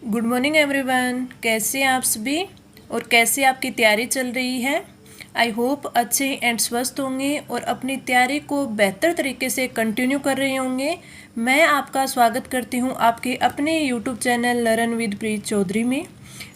Good morning everyone. कैसे हैं आप सभी और कैसे आपकी तैयारी चल रही है। आई होप अच्छे एंड स्वस्थ होंगे और अपनी तैयारी को बेहतर तरीके से कंटिन्यू कर रहे होंगे। मैं आपका स्वागत करती हूं आपके अपने यूट्यूब चैनल लर्न विद प्रीत चौधरी में।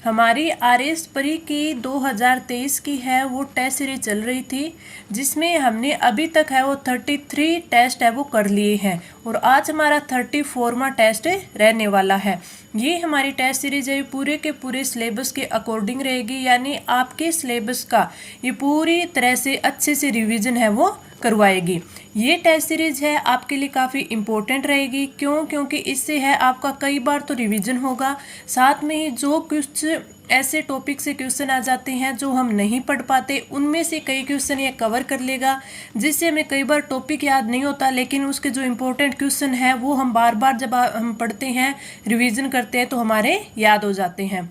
हमारी आरएस परी की 2023 की है वो टेस्ट सीरीज चल रही थी, जिसमें हमने अभी तक है वो 33 टेस्ट है वो कर लिए हैं और आज हमारा 34वां टेस्ट रहने वाला है। ये हमारी टेस्ट सीरीज है पूरे के पूरे सिलेबस के अकॉर्डिंग रहेगी, यानी आपके सिलेबस का ये पूरी तरह से अच्छे से रिवीजन है वो करवाएगी। ये टेस्ट सीरीज है आपके लिए काफ़ी इम्पोर्टेंट रहेगी। क्योंकि इससे है आपका कई बार तो रिवीजन होगा, साथ में ही जो कुछ ऐसे टॉपिक से क्वेश्चन आ जाते हैं जो हम नहीं पढ़ पाते उनमें से कई क्वेश्चन ये कवर कर लेगा, जिससे हमें कई बार टॉपिक याद नहीं होता, लेकिन उसके जो इम्पोर्टेंट क्वेश्चन है वो हम बार बार जब हम पढ़ते हैं रिवीजन करते हैं तो हमारे याद हो जाते हैं।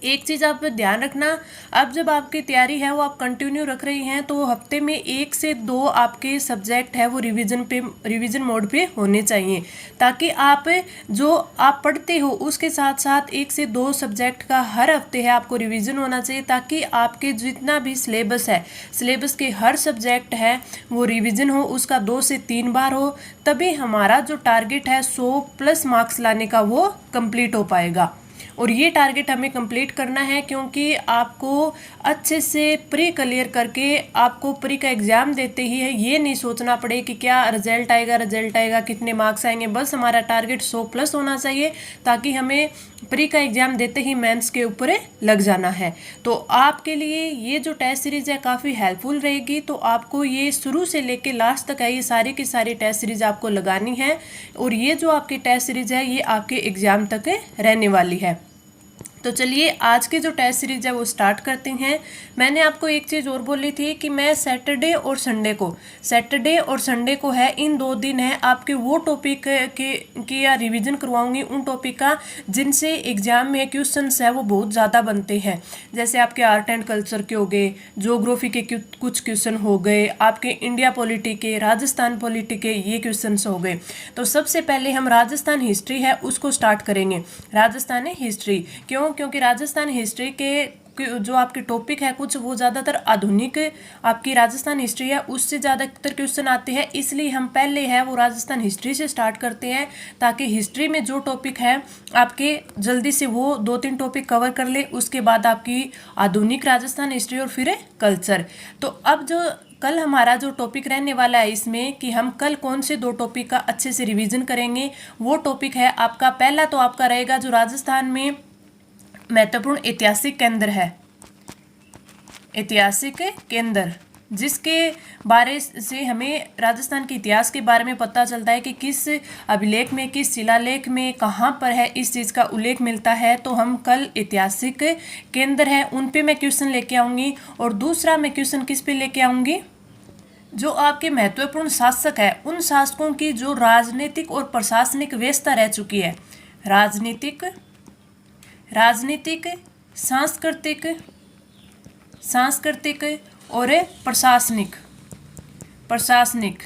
एक चीज़ आप ध्यान रखना, अब जब आपकी तैयारी है वो आप कंटिन्यू रख रही हैं तो हफ्ते में 1 से 2 आपके सब्जेक्ट है वो रिवीजन मोड पे होने चाहिए, ताकि आप जो आप पढ़ते हो उसके साथ साथ 1 से 2 सब्जेक्ट का हर हफ्ते है आपको रिवीजन होना चाहिए, ताकि आपके जितना भी सिलेबस है सिलेबस के हर सब्जेक्ट है वो रिवीजन हो, उसका 2 से 3 बार हो, तभी हमारा जो टारगेट है 100+ मार्क्स लाने का वो कंप्लीट हो पाएगा। और ये टारगेट हमें कंप्लीट करना है क्योंकि आपको अच्छे से प्री क्लियर करके आपको प्री का एग्ज़ाम देते ही है ये नहीं सोचना पड़े कि क्या रिजल्ट आएगा कितने मार्क्स आएंगे। बस हमारा टारगेट 100+ होना चाहिए, ताकि हमें प्री का एग्ज़ाम देते ही मेंस के ऊपर लग जाना है। तो आपके लिए ये जो टेस्ट सीरीज है काफ़ी हेल्पफुल रहेगी। तो आपको ये शुरू से लेके लास्ट तक है ये सारी की सारी टेस्ट सीरीज आपको लगानी है, और ये जो आपकी टेस्ट सीरीज है ये आपके एग्ज़ाम तक रहने वाली है। तो चलिए आज के जो टेस्ट सीरीज है वो स्टार्ट करते हैं। मैंने आपको एक चीज़ और बोली थी कि मैं सैटरडे और संडे को है इन 2 दिन है आपके वो टॉपिक के या रिवीजन करवाऊंगी उन टॉपिक का जिनसे एग्जाम में क्वेश्चंस है वो बहुत ज़्यादा बनते हैं। जैसे आपके आर्ट एंड कल्चर के हो गए, ज्योग्राफी के कुछ क्वेश्चन हो गए, आपके इंडिया पॉलिटी के, राजस्थान पॉलिटी के ये क्वेश्चन हो गए। तो सबसे पहले हम राजस्थान हिस्ट्री है उसको स्टार्ट करेंगे। राजस्थान हिस्ट्री क्योंकि राजस्थान हिस्ट्री के जो आपके टॉपिक है कुछ वो ज़्यादातर आधुनिक आपकी राजस्थान हिस्ट्री है उससे ज़्यादातर क्वेश्चन आते हैं, इसलिए हम पहले है वो राजस्थान हिस्ट्री से स्टार्ट करते हैं, ताकि हिस्ट्री में जो टॉपिक है आपके जल्दी से वो 2-3 टॉपिक कवर कर ले, उसके बाद आपकी आधुनिक राजस्थान हिस्ट्री और फिर कल्चर। तो अब जो कल हमारा जो टॉपिक रहने वाला है इसमें कि हम कल कौन से 2 टॉपिक का अच्छे से रिवीजन करेंगे। वो टॉपिक है आपका पहला तो आपका रहेगा जो राजस्थान में महत्वपूर्ण ऐतिहासिक केंद्र है, ऐतिहासिक केंद्र, जिसके बारे से हमें राजस्थान के इतिहास के बारे में पता चलता है कि किस अभिलेख में किस शिलालेख में कहाँ पर है इस चीज़ का उल्लेख मिलता है। तो हम कल ऐतिहासिक केंद्र है उन पे मैं क्वेश्चन लेके आऊँगी, और दूसरा मैं क्वेश्चन किस पे लेके आऊँगी, जो आपके महत्वपूर्ण शासक है उन शासकों की जो राजनीतिक और प्रशासनिक व्यवस्था रह चुकी है, राजनीतिक सांस्कृतिक और प्रशासनिक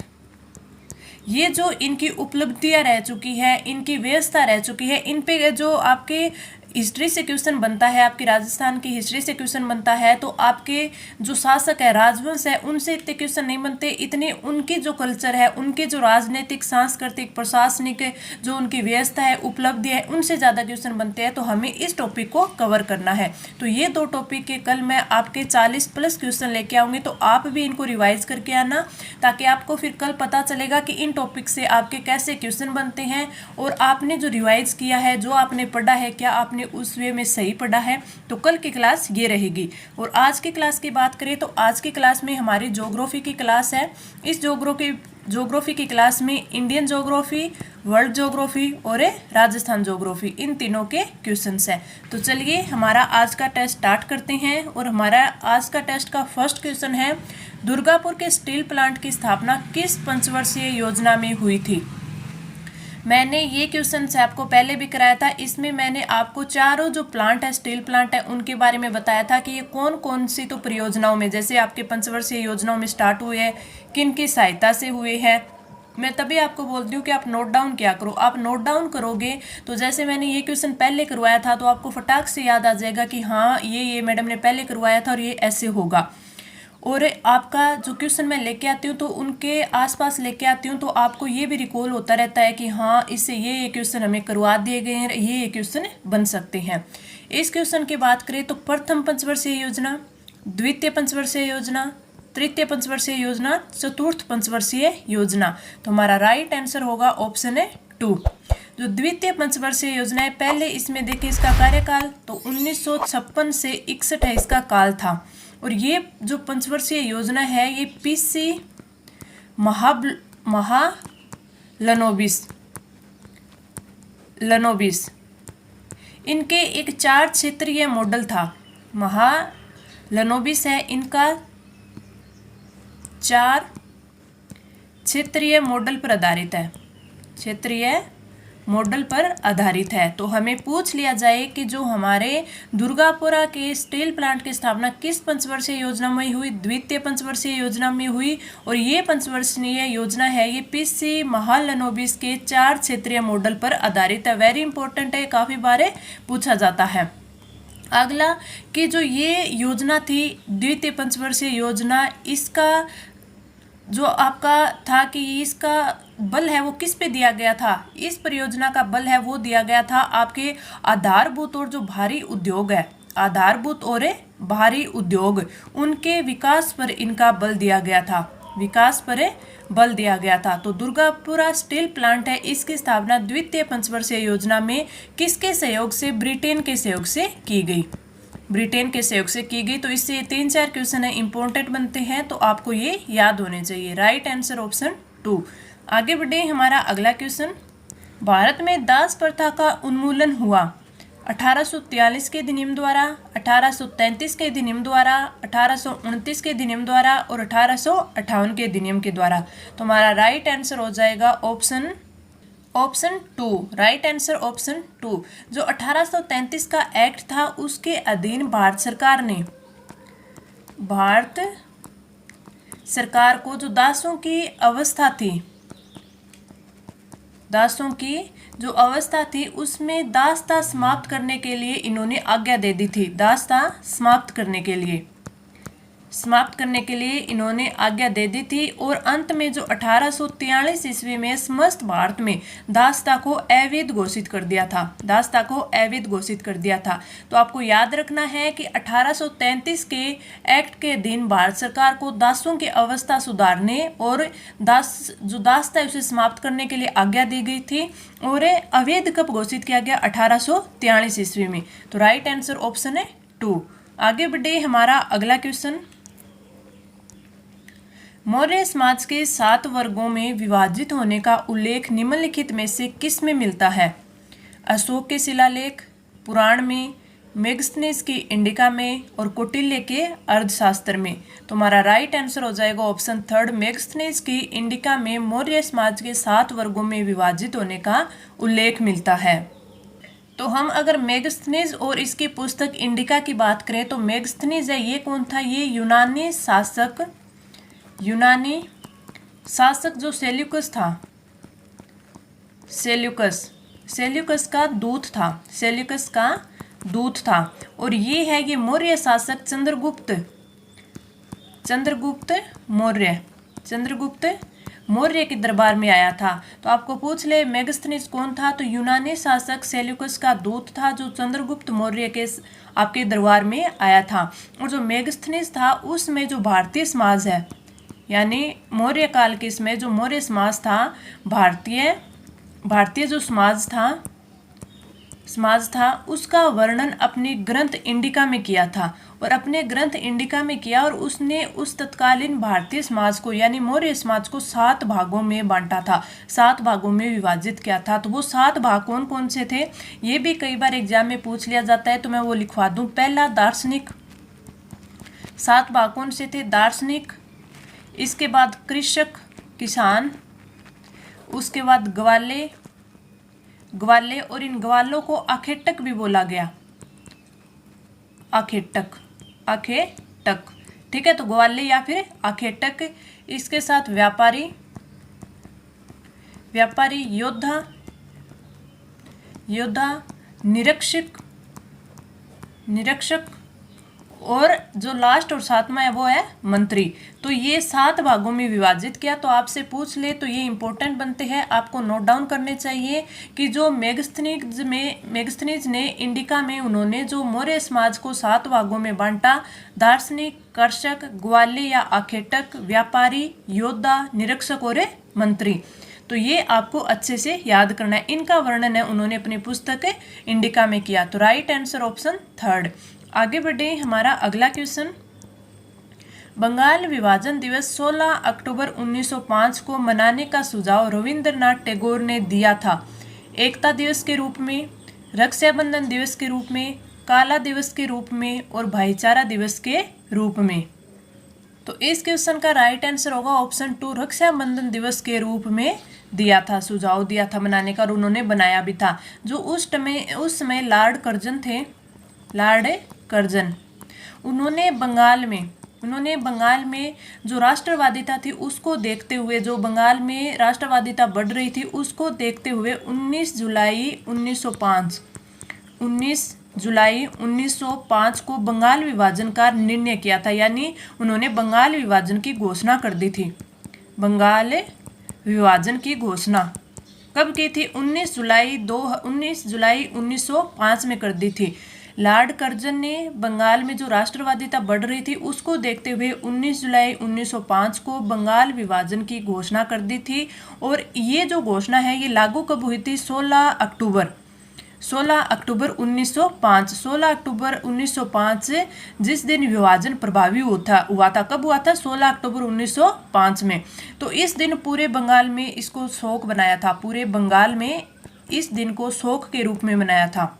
ये जो इनकी उपलब्धियां रह चुकी है, इनकी व्यवस्था रह चुकी है, इन पे जो आपके हिस्ट्री से क्वेश्चन बनता है, आपकी राजस्थान की हिस्ट्री से क्वेश्चन बनता है, तो आपके जो शासक है राजवंश है उनसे इतने क्वेश्चन नहीं बनते, इतने उनकी जो कल्चर है उनके जो राजनीतिक सांस्कृतिक प्रशासनिक जो उनकी व्यवस्था है उपलब्धि है उनसे ज़्यादा क्वेश्चन बनते हैं। तो हमें इस टॉपिक को कवर करना है। तो ये 2 टॉपिक के कल मैं आपके 40+ क्वेश्चन लेके आऊँगी, तो आप भी इनको रिवाइज करके आना, ताकि आपको फिर कल पता चलेगा कि इन टॉपिक से आपके कैसे क्वेश्चन बनते हैं, और आपने जो रिवाइज किया है जो आपने पढ़ा है क्या आपने उस वे में सही पढ़ा है। तो कल की क्लास ये रहेगी। और आज की क्लास की बात करें तो आज की क्लास में हमारी ज्योग्राफी की क्लास है। इस ज्योग्राफी की क्लास में इंडियन ज्योग्राफी, वर्ल्ड ज्योग्राफी और राजस्थान ज्योग्राफी इन तीनों के क्वेश्चंस हैं। तो चलिए हमारा आज का टेस्ट स्टार्ट करते हैं, और हमारा आज का टेस्ट का फर्स्ट क्वेश्चन है, दुर्गापुर के स्टील प्लांट की स्थापना किस पंचवर्षीय योजना में हुई थी। मैंने ये क्वेश्चन से आपको पहले भी कराया था। इसमें मैंने आपको चारों जो प्लांट है स्टील प्लांट है उनके बारे में बताया था कि ये कौन कौन सी तो परियोजनाओं में, जैसे आपके पंचवर्षीय योजनाओं में स्टार्ट हुए हैं, किन की सहायता से हुए हैं, मैं तभी आपको बोलती हूँ कि आप नोट डाउन क्या करो। आप नोट डाउन करोगे तो जैसे मैंने ये क्वेश्चन पहले करवाया था तो आपको फटाक से याद आ जाएगा कि हाँ ये मैडम ने पहले करवाया था और ये ऐसे होगा। और आपका जो क्वेश्चन मैं लेके आती हूँ तो उनके आसपास लेके आती हूँ तो आपको ये भी रिकॉल होता रहता है कि हाँ इससे ये क्वेश्चन हमें करवा दिए गए हैं, ये क्वेश्चन बन सकते हैं। इस क्वेश्चन की बात करें तो प्रथम पंचवर्षीय योजना, द्वितीय पंचवर्षीय योजना, तृतीय पंचवर्षीय योजना, चतुर्थ पंचवर्षीय योजना। तो हमारा राइट आंसर होगा ऑप्शन है 2। जो द्वितीय पंचवर्षीय योजना है, पहले इसमें देखिए इसका कार्यकाल तो 1956 से 61 है इसका काल था। और ये जो पंचवर्षीय योजना है ये पीसी महालनोबिस इनके एक 4 क्षेत्रीय मॉडल था। महालनोबिस है इनका 4 क्षेत्रीय मॉडल पर आधारित है, क्षेत्रीय मॉडल पर आधारित है। तो हमें पूछ लिया जाए कि जो हमारे दुर्गापुरा के स्टील प्लांट की स्थापना किस पंचवर्षीय योजना में हुई, द्वितीय पंचवर्षीय योजना में हुई। और ये पंचवर्षीय योजना है ये पीसी महालनोबिस के 4 क्षेत्रीय मॉडल पर आधारित है। वेरी इंपॉर्टेंट है, काफी बार पूछा जाता है। अगला कि जो ये योजना थी द्वितीय पंचवर्षीय योजना, इसका जो आपका था कि इसका बल है वो किस पे दिया गया था, इस परियोजना का बल है वो दिया गया था आपके आधारभूत और जो भारी उद्योग है, आधारभूत और भारी उद्योग उनके विकास पर इनका बल दिया गया था, विकास पर बल दिया गया था। तो दुर्गापुरा स्टील प्लांट है इसकी स्थापना द्वितीय पंचवर्षीय योजना में किसके सहयोग से, ब्रिटेन के सहयोग से की गई, ब्रिटेन के सहयोग से की गई। तो इससे 3-4 क्वेश्चन है इंपॉर्टेंट बनते हैं तो आपको ये याद होने चाहिए। Right answer option 2। आगे बढ़े हमारा अगला क्वेश्चन। भारत में दास प्रथा का उन्मूलन हुआ 1843 के अधिनियम द्वारा, 1833 के अधिनियम द्वारा, 1829 के अधिनियम द्वारा और 1858 के अधिनियम के द्वारा। तो हमारा राइट आंसर हो जाएगा ऑप्शन 2। Right answer option 2। जो 1833 का एक्ट था उसके अधीन भारत सरकार को जो दासों की अवस्था थी, दासों की जो अवस्था थी उसमें दासता समाप्त करने के लिए इन्होंने आज्ञा दे दी थी, दासता समाप्त करने के लिए इन्होंने आज्ञा दे दी थी। और अंत में जो 1843 ईस्वी में समस्त भारत में दासता को अवैध घोषित कर दिया था, दासता को अवैध घोषित कर दिया था। तो आपको याद रखना है कि 1833 के एक्ट के अधीन भारत सरकार को दासों की अवस्था सुधारने और दासता है उसे समाप्त करने के लिए आज्ञा दी गई थी। और अवैध कब घोषित किया गया, 1843 ईस्वी में। तो राइट आंसर ऑप्शन है 2। आगे बढ़े हमारा अगला क्वेश्चन। मौर्य समाज के 7 वर्गों में विभाजित होने का उल्लेख निम्नलिखित में से किस में मिलता है? अशोक के शिलालेख, पुराण में, मेगस्थनीज की इंडिका में और कौटिल्य के अर्थशास्त्र में। तो हमारा राइट आंसर हो जाएगा ऑप्शन 3, मेगस्थनीज की इंडिका में मौर्य समाज के 7 वर्गों में विभाजित होने का उल्लेख मिलता है। तो हम अगर मेगस्थनीज और इसकी पुस्तक इंडिका की बात करें तो मेगस्थनीज है ये कौन था, ये यूनानी शासक जो सेल्यूकस था, सेल्यूकस का दूत था, सेल्यूकस का दूत था। और ये है ये मौर्य शासक चंद्रगुप्त मौर्य के दरबार में आया था। तो आपको पूछ ले मेगस्थनीज कौन था, तो यूनानी शासक सेल्यूकस का दूत था जो चंद्रगुप्त मौर्य के आपके दरबार में आया था। और जो मेगस्थनीज था उसमें जो भारतीय समाज है यानी मौर्य काल के इसमें जो मौर्य समाज था, भारतीय जो समाज था उसका वर्णन अपनी ग्रंथ इंडिका में किया था। और अपने ग्रंथ इंडिका में किया और उसने उस तत्कालीन भारतीय समाज को यानी मौर्य समाज को 7 भागों में बांटा था, 7 भागों में विभाजित किया था। तो वो 7 भाग कौन कौन से थे ये भी कई बार एग्जाम में पूछ लिया जाता है तो मैं वो लिखवा दूं। पहला दार्शनिक, 7 भाग कौन से थे, दार्शनिक, इसके बाद कृषक किसान, उसके बाद ग्वाले और इन ग्वालों को आखेटक भी बोला गया, आखेटक, ठीक है। तो ग्वाले या फिर आखेटक, इसके साथ व्यापारी, व्यापारी, योद्धा, निरीक्षक और जो लास्ट और सातवां है वो है मंत्री। तो ये 7 भागों में विभाजित किया। तो आपसे पूछ ले तो ये इंपॉर्टेंट बनते हैं, आपको नोट डाउन करने चाहिए कि जो मेगस्थनीज ने इंडिका में उन्होंने जो मौर्य समाज को 7 भागों में बांटा, दार्शनिक, कर्षक, ग्वाली या आखेटक, व्यापारी, योद्धा, निरीक्षक और मंत्री। तो ये आपको अच्छे से याद करना है। इनका वर्णन है उन्होंने अपनी पुस्तक इंडिका में किया। तो राइट आंसर ऑप्शन 3। आगे बढ़े, हमारा अगला क्वेश्चन। बंगाल विभाजन दिवस 16 अक्टूबर 1905 को मनाने का सुझाव रविंद्रनाथ टैगोर ने दिया था। एकता दिवस के रूप में, रक्षाबंधन दिवस के रूप में, काला दिवस के रूप में और भाईचारा दिवस के रूप में। तो इस क्वेश्चन का राइट आंसर होगा ऑप्शन 2, रक्षाबंधन दिवस के रूप में दिया था, सुझाव दिया था बनाने का और उन्होंने बनाया भी था। जो उस समय लॉर्ड कर्जन उन्होंने बंगाल में जो राष्ट्रवादिता थी उसको देखते हुए, जो बंगाल में राष्ट्रवादिता बढ़ रही थी उसको देखते हुए 19 जुलाई 1905 को बंगाल विभाजन का निर्णय किया था। यानी उन्होंने बंगाल विभाजन की घोषणा कर दी थी। बंगाल विभाजन की घोषणा कब की थी? 19 जुलाई 1905 में कर दी थी। लॉर्ड कर्जन ने बंगाल में जो राष्ट्रवादिता बढ़ रही थी उसको देखते हुए 19 जुलाई 1905 को बंगाल विभाजन की घोषणा कर दी थी। और ये जो घोषणा है ये लागू कब हुई थी? 16 अक्टूबर 1905। 16 अक्टूबर 1905 जिस दिन विभाजन प्रभावी हुआ था। कब हुआ था? 16 अक्टूबर 1905 में। तो इस दिन पूरे बंगाल में इसको शोक बनाया था। पूरे बंगाल में इस दिन को शोक के रूप में मनाया था,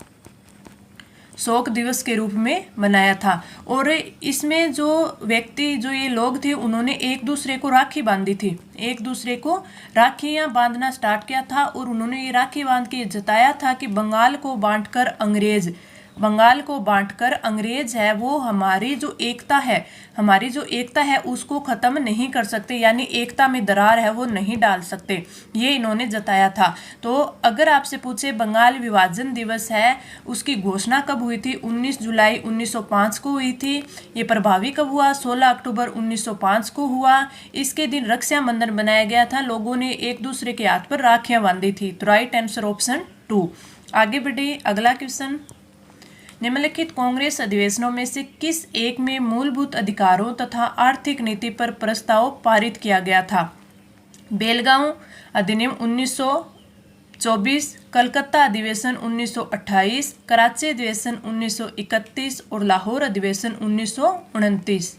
शोक दिवस के रूप में मनाया था। और इसमें जो ये लोग थे उन्होंने एक दूसरे को राखी बांधी थी, एक दूसरे को राखियां बांधना स्टार्ट किया था। और उन्होंने ये राखी बांध के जताया था कि बंगाल को बांटकर अंग्रेज है वो हमारी जो एकता है उसको खत्म नहीं कर सकते, यानी एकता में दरार है वो नहीं डाल सकते, ये इन्होंने जताया था। तो अगर आपसे पूछे बंगाल विभाजन दिवस है उसकी घोषणा कब हुई थी? 19 जुलाई 1905 को हुई थी। ये प्रभावी कब हुआ? 16 अक्टूबर 1905 को हुआ। इसके दिन रक्षाबंधन बनाया गया था, लोगों ने एक दूसरे के हाथ पर राखियां बांधी थी। तो राइट आंसर ऑप्शन 2। आगे बढ़े, अगला क्वेश्चन। निम्नलिखित कांग्रेस अधिवेशनों में से किस एक में मूलभूत अधिकारों तथा आर्थिक नीति पर प्रस्ताव पारित किया गया था? बेलगांव अधिनियम 1924, कलकत्ता अधिवेशन 1928, कराची अधिवेशन 1931 और लाहौर अधिवेशन 1929।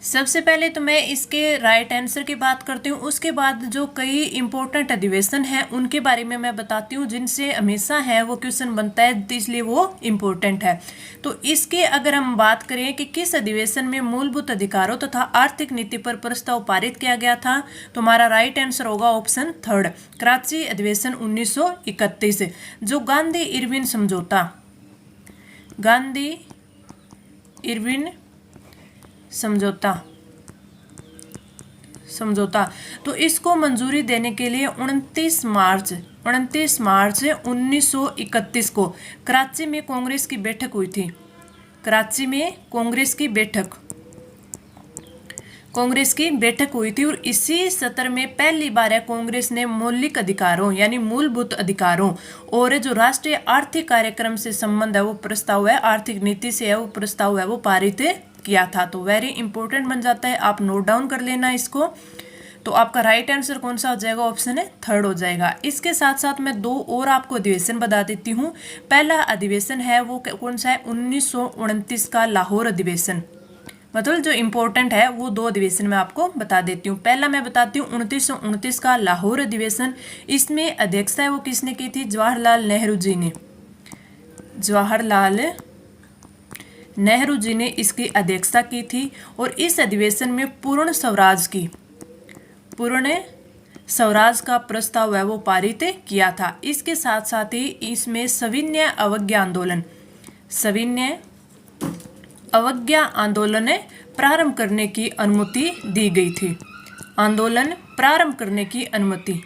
सबसे पहले तो मैं इसके राइट आंसर की बात करती हूँ, उसके बाद जो कई इंपॉर्टेंट अधिवेशन हैं उनके बारे में मैं बताती हूँ जिनसे हमेशा है वो क्वेश्चन बनता है, इसलिए वो इम्पोर्टेंट है। तो इसके अगर हम बात करें कि किस अधिवेशन में मूलभूत अधिकारों तथा आर्थिक नीति पर प्रस्ताव पारित किया गया था, तो हमारा राइट आंसर होगा ऑप्शन 3, कराची अधिवेशन 1931। जो गांधी इरविन समझौता तो इसको मंजूरी देने के लिए 29 मार्च 1931 को कराची में कांग्रेस की बैठक हुई थी। कराची में कांग्रेस की बैठक हुई थी और इसी सत्र में पहली बार कांग्रेस ने मौलिक अधिकारों यानी मूलभूत अधिकारों और जो राष्ट्रीय आर्थिक कार्यक्रम से संबंध है वो प्रस्ताव है, आर्थिक नीति से है वो प्रस्ताव है वो पारित किया था। तो वेरी इंपॉर्टेंट बन जाता है, आप नोट डाउन कर लेना इसको। तो आपका राइट आंसर कौन सा हो जाएगा? ऑप्शन है 3 हो जाएगा। इसके साथ साथ मैं 2 और आपको अधिवेशन बता देती हूँ। पहला अधिवेशन है वो कौन सा है? 1929 का लाहौर अधिवेशन। मतलब जो इम्पोर्टेंट है वो 2 अधिवेशन मैं आपको बता देती हूँ। पहला मैं बताती हूँ 1929 का लाहौर अधिवेशन। इसमें अध्यक्षता है वो किसने की थी? जवाहरलाल नेहरू जी ने इसकी अध्यक्षता की थी। और इस अधिवेशन में पूर्ण स्वराज का प्रस्ताव है वो पारित किया था। इसके साथ साथ ही इसमें सविनय अवज्ञा आंदोलन प्रारंभ करने की अनुमति दी गई थी। आंदोलन प्रारंभ करने की अनुमति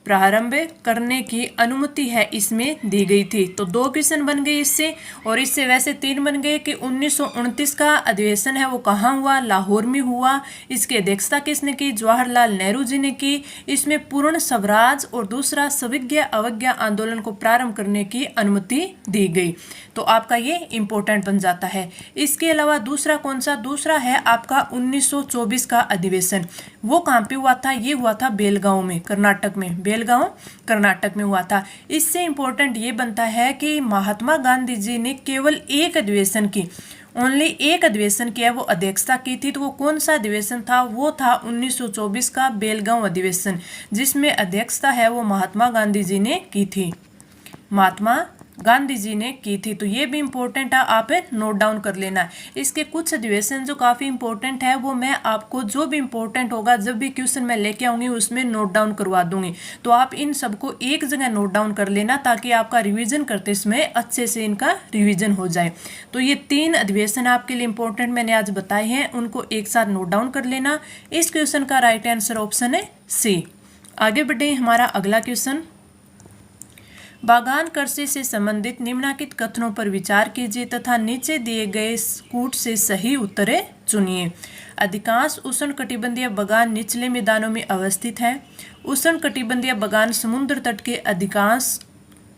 प्रारंभ करने की अनुमति है इसमें दी गई थी। तो 2 क्वेश्चन बन गए इससे, और इससे वैसे 3 बन गए कि 1929 का अधिवेशन है वो कहाँ हुआ, लाहौर में हुआ। इसकी अध्यक्षता किसने की, जवाहरलाल नेहरू जी ने की। इसमें पूर्ण स्वराज और दूसरा सविज्ञ अवज्ञा आंदोलन को प्रारंभ करने की अनुमति दी गई। तो आपका ये इंपॉर्टेंट बन जाता है। इसके अलावा दूसरा कौन सा, दूसरा है आपका 1924 का अधिवेशन। वो कहाँ पे हुआ था, ये हुआ था बेलगांव में, कर्नाटक में, बेलगांव कर्नाटक में हुआ था। इससे इंपॉर्टेंट ये बनता है कि महात्मा गांधी जी ने केवल एक अधिवेशन की, ओनली एक अधिवेशन किया, वो अध्यक्षता की थी। तो वो कौन सा अधिवेशन था, वो था 1924 का बेलगांव अधिवेशन, जिसमें अध्यक्षता है वो महात्मा गांधी जी ने की थी, महात्मा गांधी जी ने की थी। तो ये भी इम्पोर्टेंट है, आप नोट डाउन कर लेना। इसके कुछ अधिवेशन जो काफ़ी इंपॉर्टेंट है वो मैं आपको जो भी इम्पोर्टेंट होगा जब भी क्वेश्चन मैं लेके आऊँगी उसमें नोट डाउन करवा दूंगी। तो आप इन सबको एक जगह नोट डाउन कर लेना ताकि आपका रिवीजन करते समय अच्छे से इनका रिवीजन हो जाए। तो ये 3 अधिवेशन आपके लिए इंपॉर्टेंट मैंने आज बताए हैं, उनको एक साथ नोट डाउन कर लेना। इस क्वेश्चन का राइट आंसर ऑप्शन है सी। आगे बढ़े, हमारा अगला क्वेश्चन, बागान कृषि से संबंधित निम्नलिखित कथनों पर विचार कीजिए तथा नीचे दिए गए कूट से सही उत्तरें चुनिए। अधिकांश उष्णकटिबंधीय बागान निचले मैदानों में अवस्थित है। उष्णकटिबंधीय बागान समुद्र तट के अधिकांश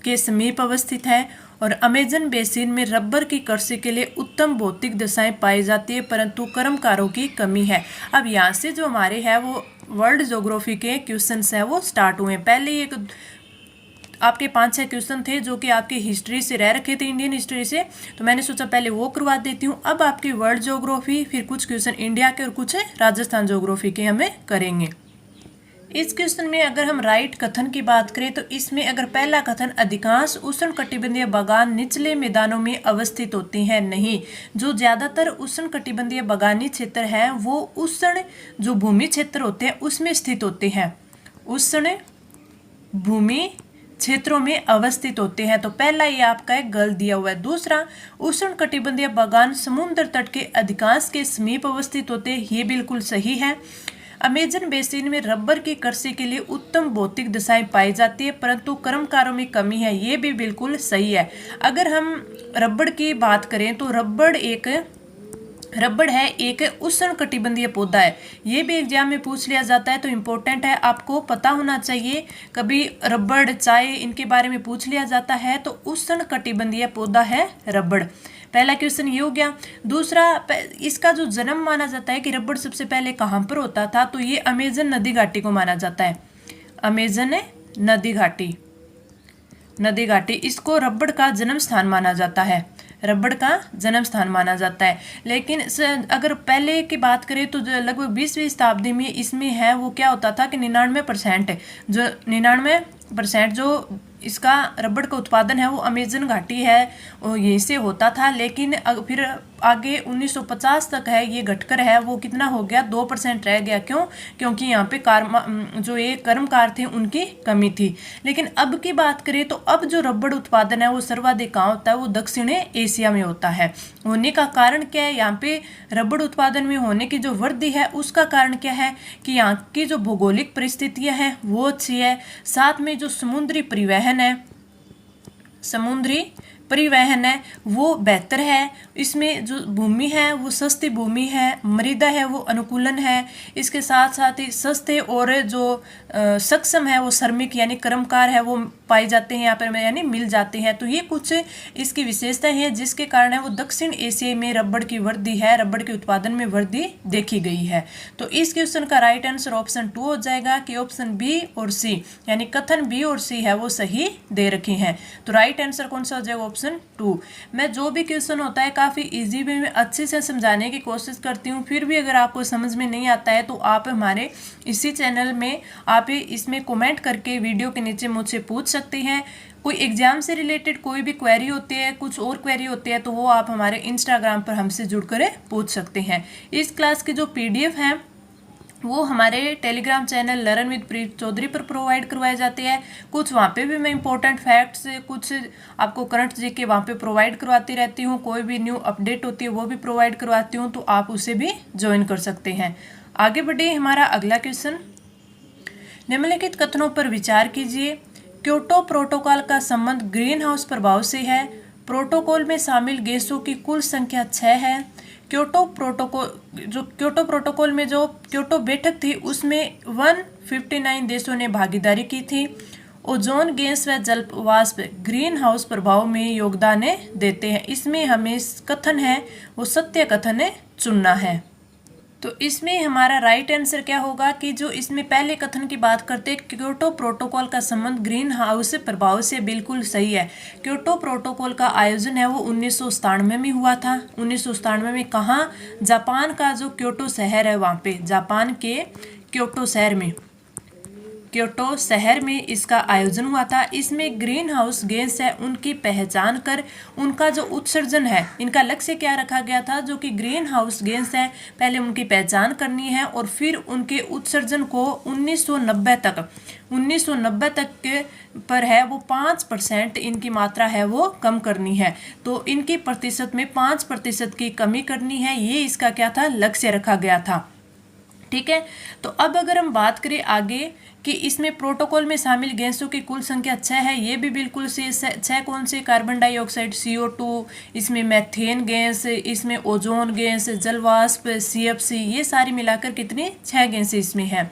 के समीप अवस्थित है। और अमेजन बेसिन में रबर की कृषि के लिए उत्तम भौतिक दशाएं पाई जाती है, परंतु कर्मकारों की कमी है। अब यहाँ से जो हमारे है वो वर्ल्ड ज्योग्राफी के क्वेश्चंस है वो स्टार्ट हुए। पहले एक आपके 5-6 क्वेश्चन थे जो कि आपके हिस्ट्री से रह रखे थे, इंडियन हिस्ट्री से, तो मैंने सोचा पहले वो करवा देती हूँ। अब आपकी वर्ल्ड ज्योग्राफी, फिर कुछ क्वेश्चन इंडिया के और कुछ राजस्थान ज्योग्राफी के हमें करेंगे। इस क्वेश्चन में अगर हम राइट कथन की बात करें तो इसमें अगर पहला कथन, अधिकांश उष्णकटिबंधीय बागान निचले मैदानों में अवस्थित होती हैं, नहीं, जो ज्यादातर उष्णकटिबंधीय बागानी क्षेत्र है वो उष्ण जो भूमि क्षेत्र होते हैं उसमें स्थित होते हैं, उष्ण भूमि क्षेत्रों में अवस्थित होते हैं। तो पहला ये आपका एक गलत दिया हुआ है। दूसरा, उष्णकटिबंधीय बागान समुद्र तट के अधिकांश के समीप अवस्थित होते हैं, ये बिल्कुल सही है। अमेजन बेसिन में रबर की कृषि के लिए उत्तम भौतिक दशाएं पाई जाती है, परंतु कर्मकारों में कमी है, ये भी बिल्कुल सही है। अगर हम रबड़ की बात करें तो रबड़ है एक उष्णकटिबंधीय पौधा है, ये भी एग्जाम में पूछ लिया जाता है, तो इम्पोर्टेंट है, आपको पता होना चाहिए। कभी रबड़, चाय, इनके बारे में पूछ लिया जाता है तो उष्णकटिबंधीय पौधा है रबड़। पहला क्वेश्चन ये हो गया। दूसरा, इसका जो जन्म माना जाता है कि रबड़ सबसे पहले कहाँ पर होता था, तो ये अमेजन नदी घाटी को माना जाता है। अमेजन नदी घाटी इसको रबड़ का जन्म स्थान माना जाता है, रबड़ का जन्म स्थान माना जाता है। लेकिन अगर पहले की बात करें तो लगभग 20वीं शताब्दी में इसमें है वो क्या होता था कि 99% जो 99% जो इसका रबड़ का उत्पादन है वो अमेजन घाटी है यहीं से होता था। लेकिन फिर आगे 1950 तक है ये घटकर है वो कितना हो गया, 2% रह गया। क्यों? क्योंकि यहाँ पे जो ये कर्मकार थे उनकी कमी थी। लेकिन अब की बात करें तो अब जो रबड़ उत्पादन है वो सर्वाधिक कहाँ होता है, वो दक्षिण एशिया में होता है। होने का कारण क्या है, यहाँ पे रबड़ उत्पादन में होने की जो वृद्धि है उसका कारण क्या है कि यहाँ की जो भौगोलिक परिस्थितियाँ हैं वो अच्छी है, साथ में जो समुद्री परिवहन है वो बेहतर है। इसमें जो भूमि है वो सस्ती भूमि है, मृदा है वो अनुकूलन है। इसके साथ साथ ही सस्ते और जो सक्षम है वो श्रमिक यानी कर्मकार है वो पाए जाते हैं यहाँ पर, यानी मिल जाते हैं। तो ये कुछ इसकी विशेषताएं हैं जिसके कारण है वो दक्षिण एशिया में रबड़ की वृद्धि है, रबड़ के उत्पादन में वृद्धि देखी गई है। तो इस क्वेश्चन का राइट आंसर ऑप्शन 2 हो जाएगा कि ऑप्शन बी और सी यानी कथन बी और सी है वो सही दे रखी हैं। तो राइट आंसर कौन सा हो जाएगा, ऑप्शन 2। मैं जो भी क्वेश्चन होता है काफ़ी इजी वे में अच्छे से समझाने की कोशिश करती हूँ, फिर भी अगर आपको समझ में नहीं आता है तो आप हमारे इसी चैनल में आप इसमें कमेंट करके वीडियो के नीचे मुझसे पूछ सकते हैं। कोई एग्जाम से रिलेटेड कोई भी क्वेरी होती है, कुछ और क्वेरी होती है तो वो आप हमारे इंस्टाग्राम पर हमसे जुड़कर पूछ सकते हैं। इस क्लास की जो PDF है वो हमारे टेलीग्राम चैनल लर्न विद प्रीत चौधरी पर प्रोवाइड करवाए जाते हैं। कुछ वहाँ पे भी मैं इंपॉर्टेंट फैक्ट्स, कुछ आपको करंट जीके वहाँ पे प्रोवाइड करवाती रहती हूँ। कोई भी न्यू अपडेट होती है वो भी प्रोवाइड करवाती हूँ, तो आप उसे भी ज्वाइन कर सकते हैं। आगे बढ़े, हमारा अगला क्वेश्चन, निम्नलिखित कथनों पर विचार कीजिए। क्योटो प्रोटोकॉल का संबंध ग्रीन हाउस प्रभाव से है। प्रोटोकॉल में शामिल गैसों की कुल संख्या 6 है। क्योटो प्रोटोकॉल में जो क्योटो बैठक थी उसमें 159 देशों ने भागीदारी की थी। ओजोन गैस व जल वाष्प ग्रीन हाउस प्रभाव में योगदान देते हैं। इसमें हमें कथन है वो सत्य कथन चुनना है। तो इसमें हमारा राइट आंसर क्या होगा कि जो इसमें पहले कथन की बात करते हैं, क्योटो प्रोटोकॉल का संबंध ग्रीन हाउस प्रभाव से बिल्कुल सही है। क्योटो प्रोटोकॉल का आयोजन है वो 1997 में हुआ था। 1997 में कहाँ? जापान का जो क्योटो शहर है वहाँ पे, जापान के क्योटो शहर में इसका आयोजन हुआ था। इसमें ग्रीन हाउस गैस है उनकी पहचान कर उनका जो उत्सर्जन है, इनका लक्ष्य क्या रखा गया था, जो कि ग्रीन हाउस गैस है पहले उनकी पहचान करनी है और फिर उनके उत्सर्जन को 1990 तक के पर है वो 5% इनकी मात्रा है वो कम करनी है। तो इनकी प्रतिशत में 5% की कमी करनी है, ये इसका क्या था, लक्ष्य रखा गया था। ठीक है, तो अब अगर हम बात करें आगे कि इसमें प्रोटोकॉल में शामिल गैसों की कुल संख्या 6 है, ये भी बिल्कुल से 6 कौन से? कार्बन डाइऑक्साइड CO2, इसमें मैथेन गैस, इसमें ओजोन गैस, जलवाष्प CFC, ये सारी मिलाकर कितनी? 6 गैसें इसमें है।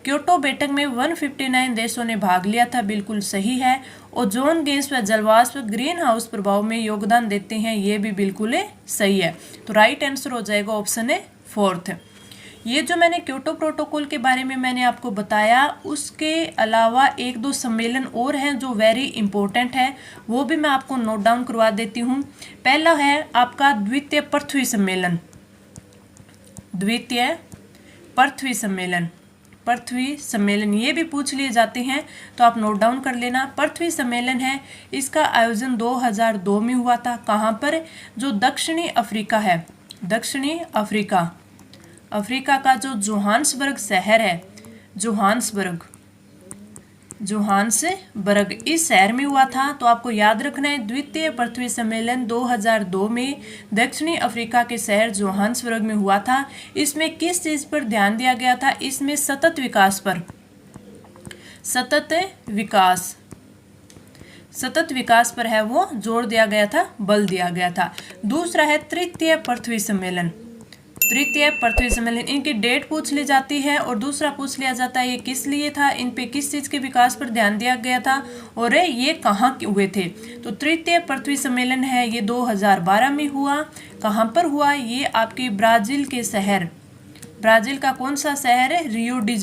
क्योटो बैठक में 159 देशों ने भाग लिया था, बिल्कुल सही है। ओजोन गैस व जलवाष्प ग्रीन हाउस प्रभाव में योगदान देते हैं, ये भी बिल्कुल सही है। तो राइट आंसर हो जाएगा ऑप्शन है 4th। ये जो मैंने क्योटो प्रोटोकॉल के बारे में मैंने आपको बताया, उसके अलावा 1-2 सम्मेलन और हैं जो वेरी इंपॉर्टेंट है, वो भी मैं आपको नोट डाउन करवा देती हूँ। पहला है आपका द्वितीय पृथ्वी सम्मेलन, ये भी पूछ लिए जाते हैं तो आप नोट डाउन कर लेना। पृथ्वी सम्मेलन है, इसका आयोजन 2002 में हुआ था। कहाँ पर? जो दक्षिणी अफ्रीका का जो जोहान्सबर्ग शहर है, जोहान्सबर्ग इस शहर में हुआ था। तो आपको याद रखना है द्वितीय पृथ्वी सम्मेलन 2002 में दक्षिणी अफ्रीका के शहर जोहान्सबर्ग में हुआ था। इसमें किस चीज़ पर ध्यान दिया गया था? इसमें सतत विकास पर है वो जोर दिया गया था, बल दिया गया था। दूसरा है तृतीय पृथ्वी सम्मेलन, इनकी डेट पूछ ली जाती है और दूसरा पूछ लिया जाता है ये किस लिए था, इन पे किस चीज़ के विकास पर ध्यान दिया गया था और ये कहाँ हुए थे। तो तृतीय पृथ्वी सम्मेलन है ये 2012 में हुआ। कहाँ पर हुआ? ये आपकी ब्राज़ील का कौन सा शहर है? रियो डी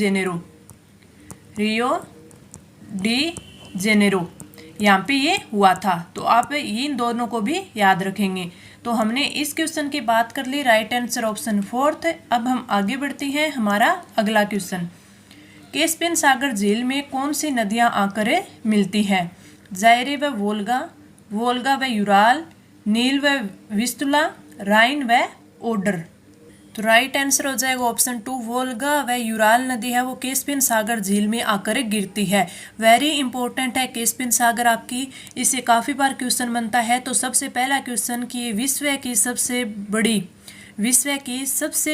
जेनेरो, यहाँ पे ये हुआ था। तो आप इन दोनों को भी याद रखेंगे। तो हमने इस क्वेश्चन की बात कर ली, राइट आंसर ऑप्शन 4th। अब हम आगे बढ़ते हैं, हमारा अगला क्वेश्चन, कैस्पियन सागर झील में कौन सी नदियां आकर मिलती हैं? जायरे व वोल्गा व यूराल, नील व विस्तुला, राइन व ओडर। तो राइट आंसर हो जाएगा ऑप्शन 2, वोल्गा व यूराल नदी है वो कैस्पियन सागर झील में आकर गिरती है। वेरी इंपॉर्टेंट है कैस्पियन सागर आपकी, इससे काफ़ी बार क्वेश्चन बनता है। तो सबसे पहला क्वेश्चन कि विश्व की सबसे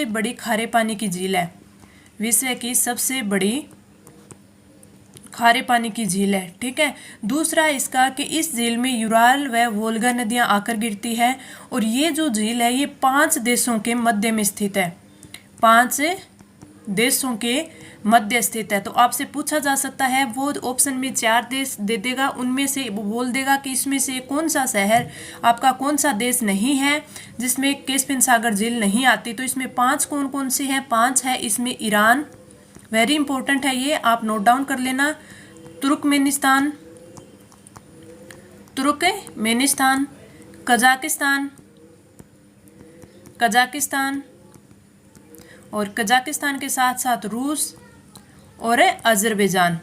बड़ी खारे पानी की झील है, विश्व की सबसे बड़ी खारे पानी की झील है। ठीक है, दूसरा इसका कि इस झील में यूराल व वोल्गा नदियां आकर गिरती है और ये जो झील है ये 5 देशों के मध्य में स्थित है, 5 देशों के मध्य स्थित है। तो आपसे पूछा जा सकता है, वो ऑप्शन में 4 देश दे देगा, उनमें से वो बोल देगा कि इसमें से कौन सा शहर आपका, कौन सा देश नहीं है जिसमें कैस्पियन सागर झील नहीं आती। तो इसमें 5 कौन कौन से हैं? 5 है इसमें ईरान, वेरी इंपॉर्टेंट है ये, आप नोट डाउन कर लेना। तुर्कमेनिस्तान, कजाकिस्तान और कजाकिस्तान के साथ साथ रूस और अजरबैजान,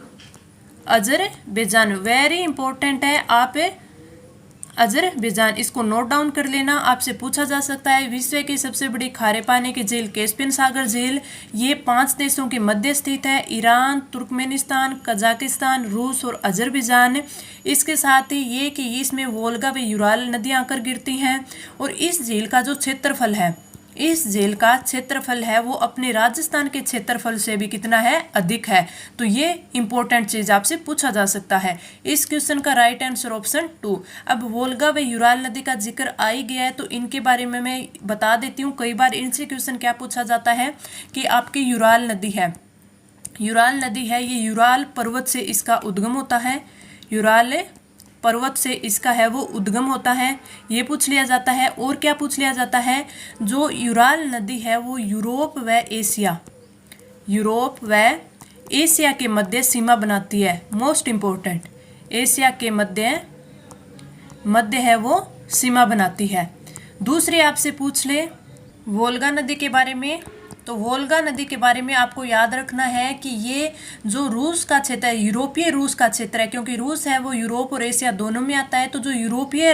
वेरी इंपॉर्टेंट है, आप अजरबैजान इसको नोट डाउन कर लेना। आपसे पूछा जा सकता है विश्व की सबसे बड़ी खारे पानी की झील कैस्पियन सागर झील, ये 5 देशों के मध्य स्थित है, ईरान, तुर्कमेनिस्तान, कजाकिस्तान, रूस और अजरबैजान। इसके साथ ही ये कि इसमें वोल्गा व यूराल नदियाँ आकर गिरती हैं और इस झील का जो क्षेत्रफल है, इस झील का क्षेत्रफल है वो अपने राजस्थान के क्षेत्रफल से भी कितना है, अधिक है। तो ये इंपॉर्टेंट चीज आपसे पूछा जा सकता है। इस क्वेश्चन का राइट आंसर ऑप्शन 2। अब वोल्गा व यूराल नदी का जिक्र आ ही गया है तो इनके बारे में मैं बता देती हूँ। कई बार इनसे क्वेश्चन क्या पूछा जाता है कि आपकी यूराल नदी है, यूराल नदी है, ये यूराल पर्वत से इसका उद्गम होता है, यूराल पर्वत से इसका है वो उद्गम होता है, ये पूछ लिया जाता है। और क्या पूछ लिया जाता है, जो यूराल नदी है वो यूरोप व एशिया, यूरोप व एशिया के मध्य सीमा बनाती है। मोस्ट इम्पोर्टेंट, एशिया के मध्य है वो सीमा बनाती है। दूसरी आपसे पूछ ले वोल्गा नदी के बारे में, तो वोल्गा नदी के बारे में आपको याद रखना है कि ये जो रूस का क्षेत्र है, यूरोपीय रूस का क्षेत्र है, क्योंकि रूस है वो यूरोप और एशिया दोनों में आता है। तो जो यूरोपीय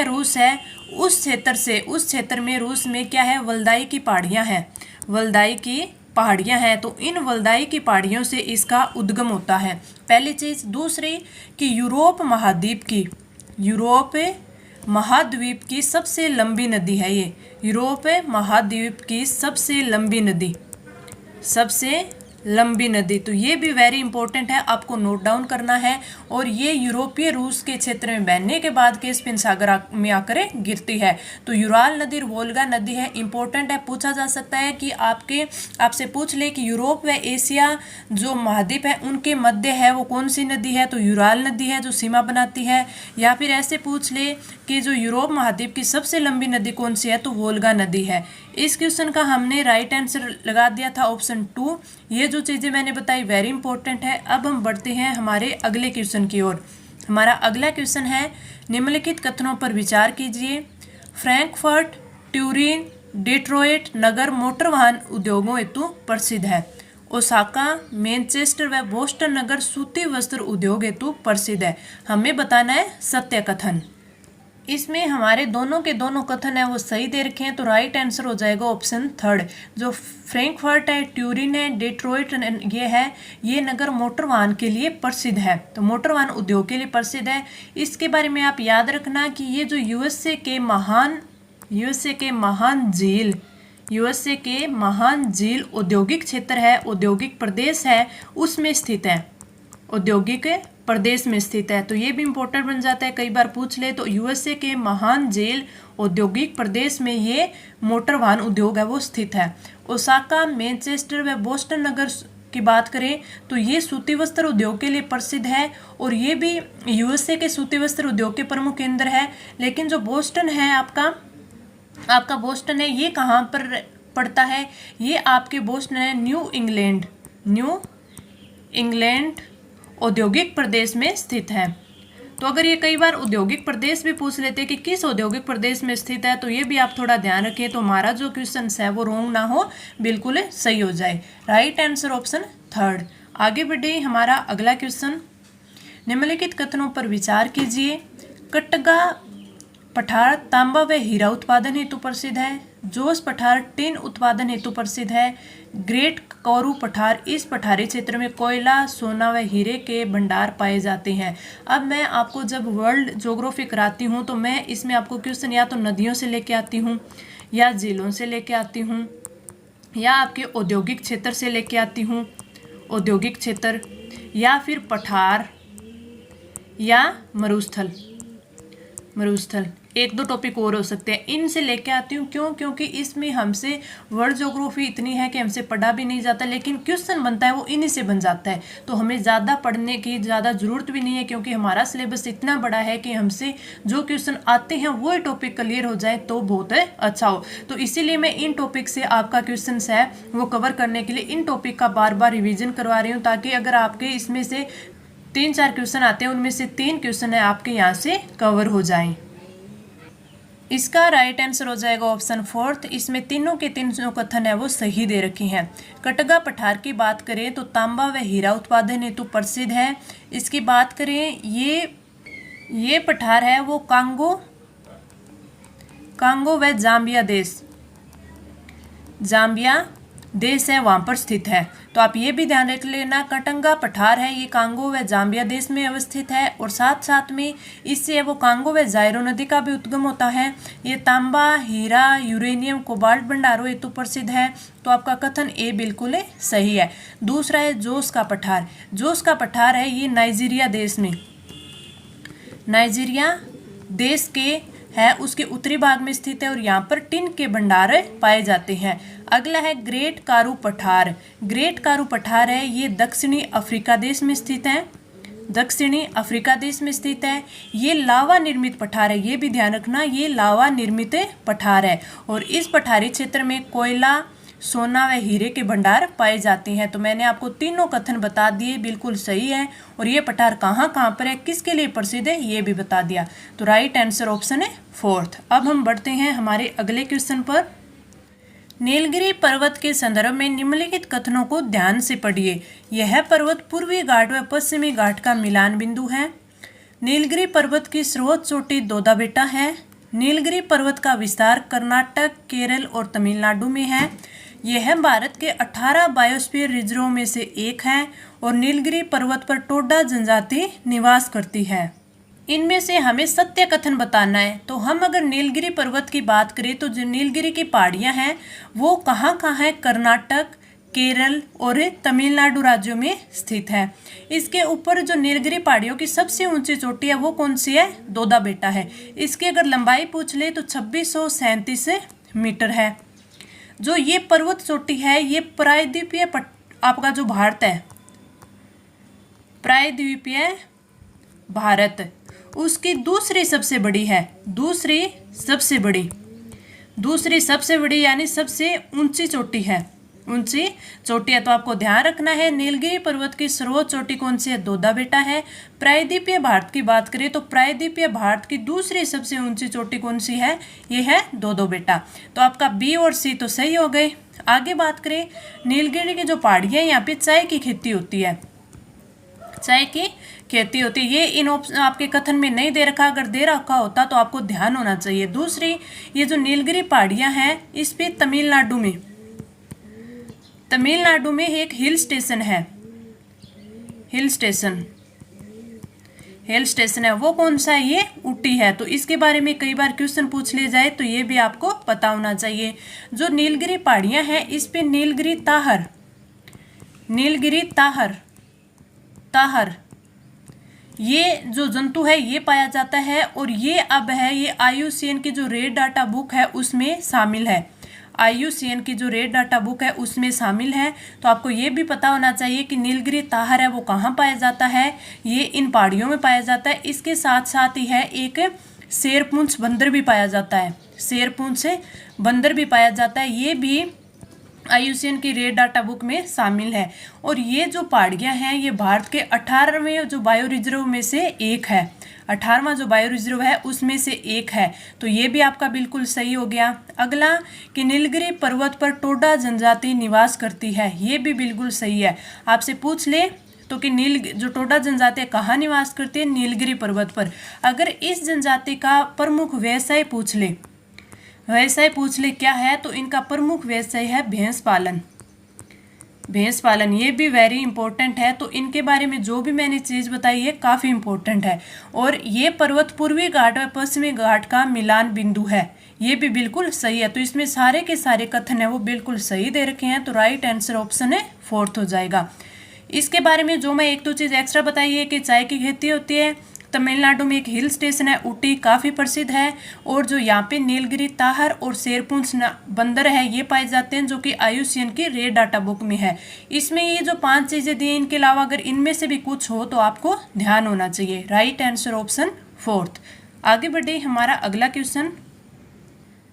रूस है उस क्षेत्र में रूस में क्या है, वल्दाई की पहाड़ियाँ हैं, वल्दाई की पहाड़ियाँ हैं। तो इन वल्दाई की पहाड़ियों से इसका उद्गम होता है, पहली चीज़। दूसरी कि यूरोप महाद्वीप की सबसे लंबी नदी है ये, यूरोप महाद्वीप की सबसे लंबी नदी। तो ये भी वेरी इंपॉर्टेंट है, आपको नोट डाउन करना है। और ये यूरोपीय रूस के क्षेत्र में बहने के बाद कैस्पियन सागर में आकर गिरती है। तो यूराल नदी और वोल्गा नदी है, इंपॉर्टेंट है, पूछा जा सकता है कि आपसे पूछ ले कि यूरोप व एशिया जो महाद्वीप है उनके मध्य है वो कौन सी नदी है, तो यूराल नदी है जो सीमा बनाती है। या फिर ऐसे पूछ ले कि जो यूरोप महाद्वीप की सबसे लंबी नदी कौन सी है, तो वोल्गा नदी है। इस क्वेश्चन का हमने राइट आंसर लगा दिया था ऑप्शन 2। ये जो चीज़ें मैंने बताई वेरी इंपॉर्टेंट है। अब हम बढ़ते हैं हमारे अगले क्वेश्चन की ओर। हमारा अगला क्वेश्चन है, निम्नलिखित कथनों पर विचार कीजिए। फ्रैंकफर्ट, ट्यूरिन, डेट्रॉयट नगर मोटर वाहन उद्योगों हेतु प्रसिद्ध है। ओसाका, मैनचेस्टर व बोस्टन नगर सूती वस्त्र उद्योग हेतु प्रसिद्ध है। हमें बताना है सत्य कथन। इसमें हमारे दोनों के दोनों कथन है वो सही दे रखे हैं, तो राइट आंसर हो जाएगा ऑप्शन 3। जो फ्रैंकफर्ट है, ट्यूरिन है, डेट्रॉयट ये नगर मोटर वाहन के लिए प्रसिद्ध है, तो मोटर वाहन उद्योग के लिए प्रसिद्ध है। इसके बारे में आप याद रखना कि ये जो यूएसए के महान झील औद्योगिक क्षेत्र है, औद्योगिक प्रदेश है, उसमें स्थित है, औद्योगिक प्रदेश में स्थित है। तो ये भी इंपॉर्टेंट बन जाता है, कई बार पूछ ले। तो यूएसए के महान झील औद्योगिक प्रदेश में ये मोटर वाहन उद्योग है वो स्थित है। ओसाका, मैनचेस्टर व बोस्टन नगर की बात करें तो ये सूती वस्त्र उद्योग के लिए प्रसिद्ध है, और ये भी यूएसए के सूती वस्त्र उद्योग के प्रमुख केंद्र है। लेकिन जो बोस्टन है आपका बोस्टन है, ये कहाँ पर पड़ता है, ये आपके बोस्टन है न्यू इंग्लैंड औद्योगिक प्रदेश में स्थित है। तो अगर ये कई बार औद्योगिक प्रदेश भी पूछ लेते हैं कि किस औद्योगिक प्रदेश में स्थित है, तो ये भी आप थोड़ा ध्यान रखें, तो हमारा जो क्वेश्चन है वो रॉन्ग ना हो, बिल्कुल सही हो जाए। Right answer option 3। आगे बढ़े हमारा अगला क्वेश्चन, निम्नलिखित कथनों पर विचार कीजिए। कटगा पठार तांबा व हीरा उत्पादन हेतु प्रसिद्ध है। जोश पठार टिन उत्पादन हेतु प्रसिद्ध है। ग्रेट कोरू पठार, इस पठारी क्षेत्र में कोयला, सोना व हीरे के भंडार पाए जाते हैं। अब मैं आपको जब वर्ल्ड ज्योग्राफी कराती हूँ तो मैं इसमें आपको क्वेश्चन या तो नदियों से लेके आती हूँ, या झीलों से लेके आती हूँ, या आपके औद्योगिक क्षेत्र से लेके आती हूँ, औद्योगिक क्षेत्र, या फिर पठार, या मरुस्थल, एक दो टॉपिक और हो सकते हैं, इनसे लेके आती हूँ। क्यों? क्योंकि इसमें हमसे वर्ल्ड ज्योग्राफी इतनी है कि हमसे पढ़ा भी नहीं जाता, लेकिन क्वेश्चन बनता है वो इन्हीं से बन जाता है। तो हमें ज़्यादा पढ़ने की ज़्यादा ज़रूरत भी नहीं है, क्योंकि हमारा सिलेबस इतना बड़ा है कि हमसे जो क्वेश्चन आते हैं वो टॉपिक क्लियर हो जाए तो बहुत अच्छा हो। तो इसीलिए मैं इन टॉपिक से आपका क्वेश्चन है वो कवर करने के लिए इन टॉपिक का बार बार रिविजन करवा रही हूँ, ताकि अगर आपके इसमें से 3-4 क्वेश्चन आते हैं उनमें से 3 क्वेश्चन है आपके यहाँ से कवर हो जाएं। इसका राइट आंसर हो जाएगा ऑप्शन 4। इसमें तीनों के तीनों कथन है वो सही दे रखे हैं। कटगा पठार की बात करें तो तांबा व हीरा उत्पादन हेतु प्रसिद्ध है। इसकी बात करें ये पठार है वो कांगो व जाम्बिया देश है वहाँ पर स्थित है। तो आप ये भी ध्यान रख लेना, कटंगा पठार है ये कांगो व जाम्बिया देश में अवस्थित है, और साथ साथ में इससे वो कांगो व जायरो नदी का भी उद्गम होता है। ये तांबा, हीरा, यूरेनियम, कोबाल्ट भंडारों हेतु प्रसिद्ध है। तो आपका कथन ए बिल्कुल सही है। दूसरा है जोस का पठार। जोस का पठार है ये नाइजीरिया देश में, नाइजीरिया देश के है उसके उत्तरी भाग में स्थित है, और यहाँ पर टिन के भंडार पाए जाते हैं। अगला है ग्रेट कारू पठार। ग्रेट कारू पठार है ये दक्षिणी अफ्रीका देश में स्थित है, दक्षिणी अफ्रीका देश में स्थित है। ये लावा निर्मित पठार है, ये भी ध्यान रखना, ये लावा निर्मित पठार है, और इस पठारी क्षेत्र में कोयला, सोना व हीरे के भंडार पाए जाते हैं। तो मैंने आपको तीनों कथन बता दिए, बिल्कुल सही है। और ये पठार कहाँ कहाँ पर है, किसके लिए प्रसिद्ध है, ये भी बता दिया। तो राइट आंसर ऑप्शन है फोर्थ। अब हम बढ़ते हैं हमारे अगले क्वेश्चन पर। नीलगिरी पर्वत के संदर्भ में निम्नलिखित कथनों को ध्यान से पढ़िए। यह पर्वत पूर्वी घाट व पश्चिमी घाट का मिलान बिंदु है। नीलगिरी पर्वत की सर्वोच्च चोटी दोदा बेटा है। नीलगिरी पर्वत का विस्तार कर्नाटक, केरल और तमिलनाडु में है। यह भारत के 18 बायोस्फीयर रिजर्व में से एक है, और नीलगिरी पर्वत पर टोडा जनजाति निवास करती है। इनमें से हमें सत्य कथन बताना है। तो हम अगर नीलगिरी पर्वत की बात करें तो जो नीलगिरी की पहाड़ियां हैं वो कहाँ कहाँ है, कर्नाटक, केरल और तमिलनाडु राज्यों में स्थित है। इसके ऊपर जो नीलगिरी पहाड़ियों की सबसे ऊंची चोटी है वो कौन सी है, दोदा बेटा है। इसकी अगर लंबाई पूछ ले तो 2637 मीटर है। जो ये पर्वत चोटी है ये प्रायद्वीपीय आपका जो भारत है, प्रायद्वीपीय भारत, उसकी दूसरी सबसे बड़ी है, दूसरी सबसे बड़ी यानी सबसे ऊंची चोटी है, ऊंची चोटी है। तो आपको ध्यान रखना है नीलगिरी पर्वत की सर्वोच्च चोटी कौन सी है, दोदा बेटा है। प्रायद्वीपीय भारत की बात करें तो प्रायद्वीपीय भारत की दूसरी सबसे ऊंची चोटी कौन सी है, ये है दोदो बेटा। तो आपका बी और सी तो सही हो गए। आगे बात करें, नीलगिरी की जो पहाड़ियाँ यहाँ पे चाय की खेती होती है, चाय की खेती होती है। ये इन आपके कथन में नहीं दे रखा, अगर दे रखा होता तो आपको ध्यान होना चाहिए। दूसरी, ये जो नीलगिरी पहाड़ियाँ हैं इस पे तमिलनाडु में एक हिल स्टेशन है, हिल स्टेशन है, वो कौन सा है, ये ऊटी है। तो इसके बारे में कई बार क्वेश्चन पूछ ले जाए तो ये भी आपको पता होना चाहिए। जो नीलगिरी पहाड़ियाँ हैं इस पे नीलगिरी ताहर ये जो जंतु है ये पाया जाता है, और ये अब है ये IUCN की जो रेड डाटा बुक है उसमें शामिल है, IUCN की जो रेड डाटा बुक है उसमें शामिल है। तो आपको ये भी पता होना चाहिए कि नीलगिरी ताहर है वो कहाँ पाया जाता है, ये इन पहाड़ियों में पाया जाता है। इसके साथ साथ ही है एक शेरपुंछ बंदर भी पाया जाता है, शेरपुंछ बंदर भी पाया जाता है, ये भी IUCN की रेड डाटा बुक में शामिल है। और ये जो पहाड़ियाँ हैं ये भारत के 18वें जो बायो रिजर्व में से एक है, 18वां जो बायो रिजर्व है उसमें से एक है। तो ये भी आपका बिल्कुल सही हो गया। अगला कि नीलगिरी पर्वत पर टोडा जनजाति निवास करती है, ये भी बिल्कुल सही है। आपसे पूछ ले तो कि जो टोडा जनजाति कहाँ निवास करती है, नीलगिरी पर्वत पर। अगर इस जनजाति का प्रमुख व्यवसाय पूछ ले क्या है, तो इनका प्रमुख व्यवसाय है भैंस पालन, ये भी वेरी इंपॉर्टेंट है। तो इनके बारे में जो भी मैंने चीज़ बताई है काफ़ी इंपॉर्टेंट है। और ये पर्वत पूर्वी घाट और पश्चिमी घाट का मिलान बिंदु है, ये भी बिल्कुल सही है। तो इसमें सारे के सारे कथन है वो बिल्कुल सही दे रखे हैं। तो राइट आंसर ऑप्शन है फोर्थ हो जाएगा। इसके बारे में जो मैं एक दो चीज़ एक्स्ट्रा बताई है कि चाय की खेती होती है, तमिलनाडु में एक हिल स्टेशन है ऊटी, काफ़ी प्रसिद्ध है। और जो यहाँ पे नीलगिरी ताहर और शेरपुंछ बंदर है ये पाए जाते हैं, जो कि IUCN की रेड डाटा बुक में है। इसमें ये जो 5 चीज़ें दी इनके अलावा अगर इनमें से भी कुछ हो तो आपको ध्यान होना चाहिए। Right answer option fourth. आगे बढ़े हमारा अगला क्वेश्चन।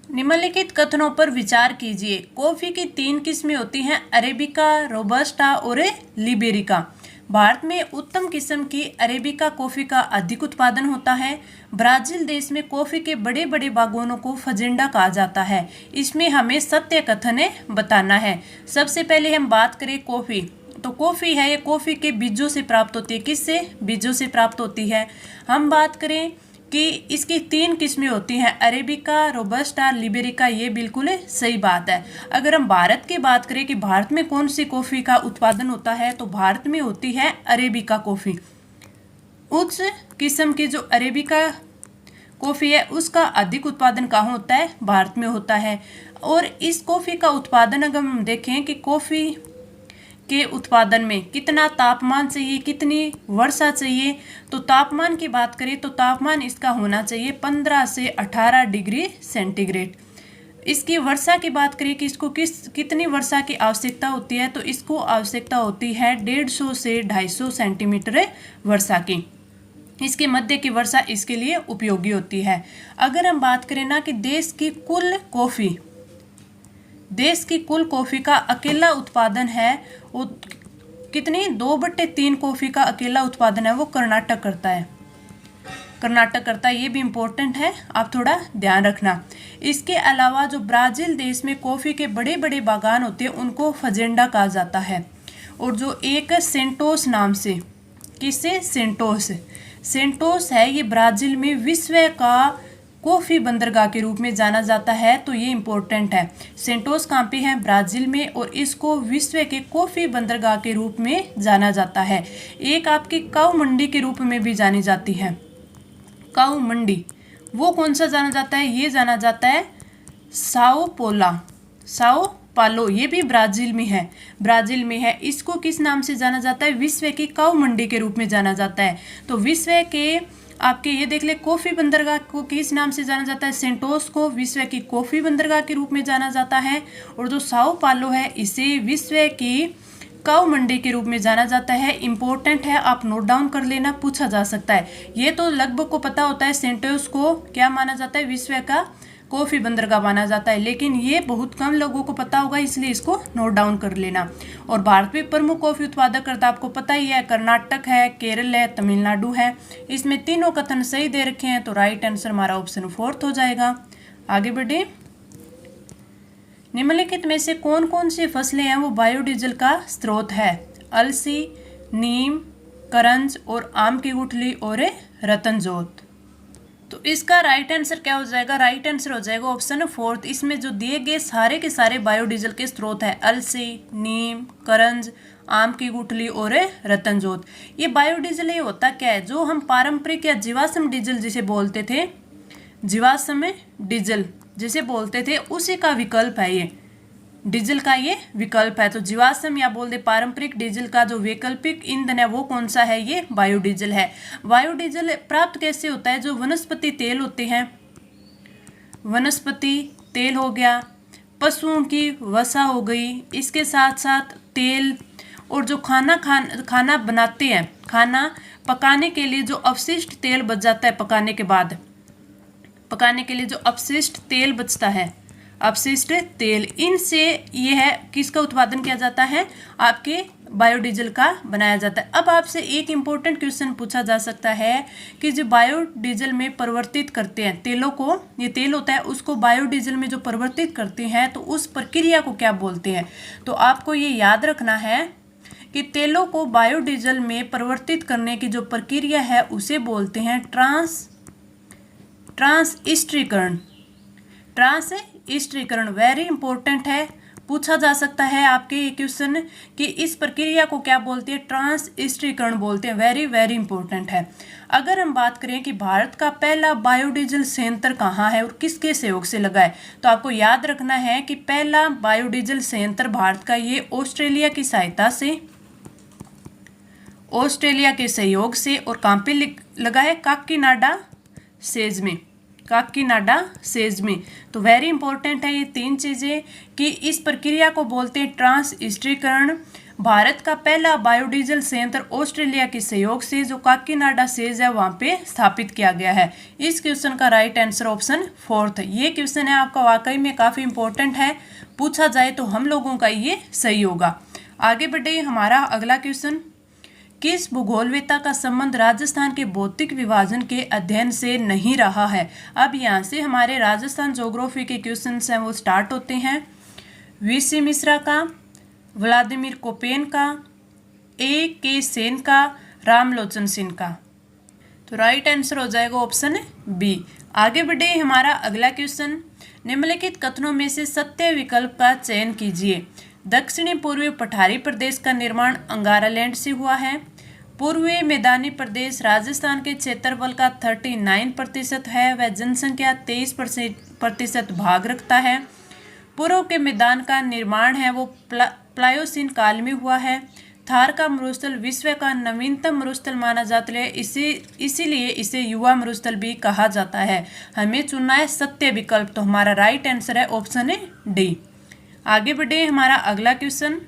निम्नलिखित कथनों पर विचार कीजिए। कॉफ़ी की 3 किस्में होती हैं, अरेबिका, रोबस्टा और लिबेरिका। भारत में उत्तम किस्म की अरेबिका कॉफ़ी का अधिक उत्पादन होता है। ब्राज़ील देश में कॉफ़ी के बड़े बड़े बागवानों को फजेंडा कहा जाता है। इसमें हमें सत्य कथन बताना है। सबसे पहले हम बात करें कॉफ़ी, तो कॉफ़ी है ये कॉफ़ी के बीजों से प्राप्त होती है। किससे? बीजों से प्राप्त होती है। हम बात करें कि इसकी 3 किस्में होती हैं, अरेबिका, रोबस्टा, लिबेरिका। ये बिल्कुल सही बात है। अगर हम भारत की बात करें कि भारत में कौन सी कॉफ़ी का उत्पादन होता है, तो भारत में होती है अरेबिका कॉफ़ी। उच्च किस्म की जो अरेबिका कॉफ़ी है उसका अधिक उत्पादन कहाँ होता है, भारत में होता है। और इस कॉफ़ी का उत्पादन अगर हम देखें कि कॉफ़ी के उत्पादन में कितना तापमान चाहिए, कितनी वर्षा चाहिए, तो तापमान की बात करें तो तापमान इसका होना चाहिए 15 से 18 डिग्री सेंटीग्रेड। इसकी वर्षा की बात करें कि इसको कितनी वर्षा की आवश्यकता होती है, तो इसको आवश्यकता होती है 150 से 250 सेंटीमीटर वर्षा की। इसके मध्य की वर्षा इसके लिए उपयोगी होती है। अगर हम बात करें ना कि देश की कुल कॉफ़ी का अकेला उत्पादन है वो कितनी 2/3 कॉफ़ी का अकेला उत्पादन है वो कर्नाटक करता है। ये भी इम्पोर्टेंट है, आप थोड़ा ध्यान रखना। इसके अलावा जो ब्राज़ील देश में कॉफ़ी के बड़े बड़े बागान होते हैं उनको फजेंडा कहा जाता है। और जो एक सेंटोस नाम से, किससे, सेंटोस है, ये ब्राज़ील में विश्व का कॉफ़ी बंदरगाह के रूप में जाना जाता है। तो ये इम्पोर्टेंट है। सेंटोस कहाँ पे है, ब्राज़ील में, और इसको विश्व के कॉफ़ी बंदरगाह के रूप में जाना जाता है। एक आपकी काऊ मंडी के रूप में भी जानी जाती है। काऊ मंडी वो कौन सा जाना जाता है, ये जाना जाता है साओ पालो, ये भी ब्राज़ील में है। इसको किस नाम से जाना जाता है, विश्व की काऊ मंडी के रूप में जाना जाता है। तो विश्व के आपके ये देख ले, कॉफ़ी बंदरगाह को किस नाम से जाना जाता है, सेंटोस को विश्व की कॉफ़ी बंदरगाह के रूप में जाना जाता है। और जो साओ पालो है इसे विश्व की काऊ मंडी के रूप में जाना जाता है। इम्पोर्टेंट है, आप नोट डाउन कर लेना, पूछा जा सकता है। ये तो लगभग को पता होता है, सेंटोस को क्या माना जाता है, विश्व का कॉफ़ी बंदरगाह माना जाता है, लेकिन ये बहुत कम लोगों को पता होगा, इसलिए इसको नोट डाउन कर लेना। और भारत में प्रमुख कॉफ़ी उत्पादक करता आपको पता ही है, कर्नाटक है, केरल है, तमिलनाडु है। इसमें तीनों कथन सही दे रखे हैं, तो राइट आंसर हमारा ऑप्शन 4 हो जाएगा। आगे बढ़े, निम्नलिखित में से कौन कौन सी फसलें हैं वो बायोडीजल का स्रोत है, अलसी, नीम, करंज और आम की गुठली और रतनजोत। तो इसका राइट आंसर क्या हो जाएगा, राइट आंसर हो जाएगा ऑप्शन 4। इसमें जो दिए गए सारे के सारे बायोडीजल के स्रोत है, अलसी, नीम, करंज, आम की गुठली और रतनजोत। ये बायोडीजल ये होता क्या है, जो हम पारंपरिक या जीवाश्म डीजल जिसे बोलते थे, जीवाश्म डीजल जिसे बोलते थे, उसी का विकल्प है ये, डीजल का ये विकल्प है। तो जीवाश्म या बोल दे पारंपरिक डीजल का जो वैकल्पिक ईंधन है वो कौन सा है, ये बायोडीजल है। बायोडीजल प्राप्त कैसे होता है, जो वनस्पति तेल होते हैं, वनस्पति तेल हो गया, पशुओं की वसा हो गई, इसके साथ साथ तेल, और जो खाना बनाते हैं, खाना पकाने के लिए जो अवशिष्ट तेल बच जाता है, पकाने के लिए जो अपशिष्ट तेल बचता है, अपशिष्ट तेल, इनसे ये है किसका उत्पादन किया जाता है, आपके बायोडीजल का बनाया जाता है। अब आपसे एक इम्पोर्टेंट क्वेश्चन पूछा जा सकता है कि जो बायोडीजल में परिवर्तित करते हैं तेलों को, ये तेल होता है उसको बायोडीजल में जो परिवर्तित करते हैं तो उस प्रक्रिया को क्या बोलते हैं। तो आपको ये याद रखना है कि तेलों को बायोडीजल में परिवर्तित करने की जो प्रक्रिया है उसे बोलते हैं ट्रांसस्टिरीकरण। वेरी इंपॉर्टेंट है, पूछा जा सकता है आपके ये क्वेश्चन कि इस प्रक्रिया को क्या बोलते हैं, ट्रांसस्टिरीकरण बोलते हैं। वेरी वेरी इंपॉर्टेंट है। अगर हम बात करें कि भारत का पहला बायोडीजल संयंत्र कहाँ है और किसके सहयोग से लगा है, तो आपको याद रखना है कि पहला बायोडीजल संयंत्र भारत का ये ऑस्ट्रेलिया की सहायता से, ऑस्ट्रेलिया के सहयोग से, और कहाँ पे लगा है, काकीनाडा सेज में। तो वेरी इंपॉर्टेंट है ये 3 चीज़ें कि इस प्रक्रिया को बोलते हैं ट्रांसस्टिरीकरण। भारत का पहला बायोडीजल संयंत्र ऑस्ट्रेलिया के सहयोग से जो काकीनाडा सेज है वहाँ पे स्थापित किया गया है। इस क्वेश्चन का राइट आंसर ऑप्शन 4 है। ये क्वेश्चन है आपका वाकई में काफ़ी इंपॉर्टेंट है, पूछा जाए तो हम लोगों का ये सही होगा। आगे बढ़े, हमारा अगला क्वेश्चन, किस भूगोलवेत्ता का संबंध राजस्थान के भौतिक विभाजन के अध्ययन से नहीं रहा है। अब यहाँ से हमारे राजस्थान ज्योग्राफी के क्वेश्चन हैं वो स्टार्ट होते हैं। वीसी मिश्रा का, व्लादिमीर कोपेन का, A.K. सेन का, रामलोचन सिंह का। तो राइट आंसर हो जाएगा ऑप्शन बी। आगे बढ़े हमारा अगला क्वेश्चन, निम्नलिखित कथनों में से सत्य विकल्प का चयन कीजिए। दक्षिणी पूर्वी पठारी प्रदेश का निर्माण अंगारा लैंड से हुआ है। पूर्वी मैदानी प्रदेश राजस्थान के क्षेत्रफल का 39% है, वह जनसंख्या 23% भाग रखता है। पूर्व के मैदान का निर्माण है वो प्लायोसीन काल में हुआ है। थार का मरुस्थल विश्व का नवीनतम मरुस्थल माना जाता है, इसीलिए इसे युवा मरुस्थल भी कहा जाता है। हमें चुनना है सत्य विकल्प, तो हमारा राइट आंसर है ऑप्शन है डी। आगे बढ़े हमारा अगला क्वेश्चन,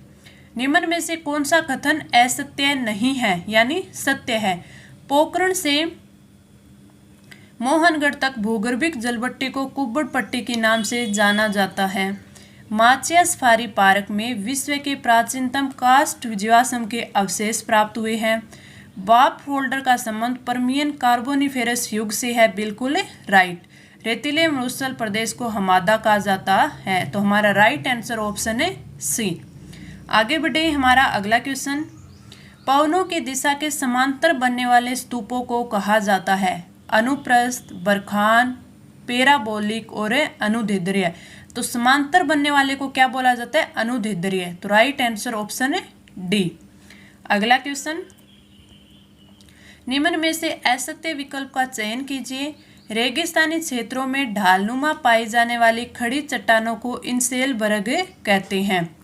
निम्न में से कौन सा कथन असत्य नहीं है यानी सत्य है। पोखरण से मोहनगढ़ तक भूगर्भिक जलभट्टी को कुब्बड़ पट्टी के नाम से जाना जाता है। माचिया सफारी पार्क में विश्व के प्राचीनतम कास्ट जीवाश्म के अवशेष प्राप्त हुए हैं। बाप फोल्डर का संबंध पर्मियन कार्बोनिफेरस युग से है, बिल्कुल राइट। रेतीले मरुस्थल प्रदेश को हमादा कहा जाता है, तो हमारा राइट आंसर ऑप्शन है सी। आगे बढ़े हमारा अगला क्वेश्चन, पवनों की दिशा के समांतर बनने वाले स्तूपों को कहा जाता है अनुप्रस्थ, बरखान, पैराबोलिक और अनुदैर्ध्य। तो समांतर बनने वाले को क्या बोला जाता है, अनुदैर्ध्य। तो राइट आंसर ऑप्शन है डी। अगला क्वेश्चन, निम्न में से असत्य विकल्प का चयन कीजिए। रेगिस्तानी क्षेत्रों में ढालनुमा पाई जाने वाली खड़ी चट्टानों को इंसेलबर्ग कहते हैं।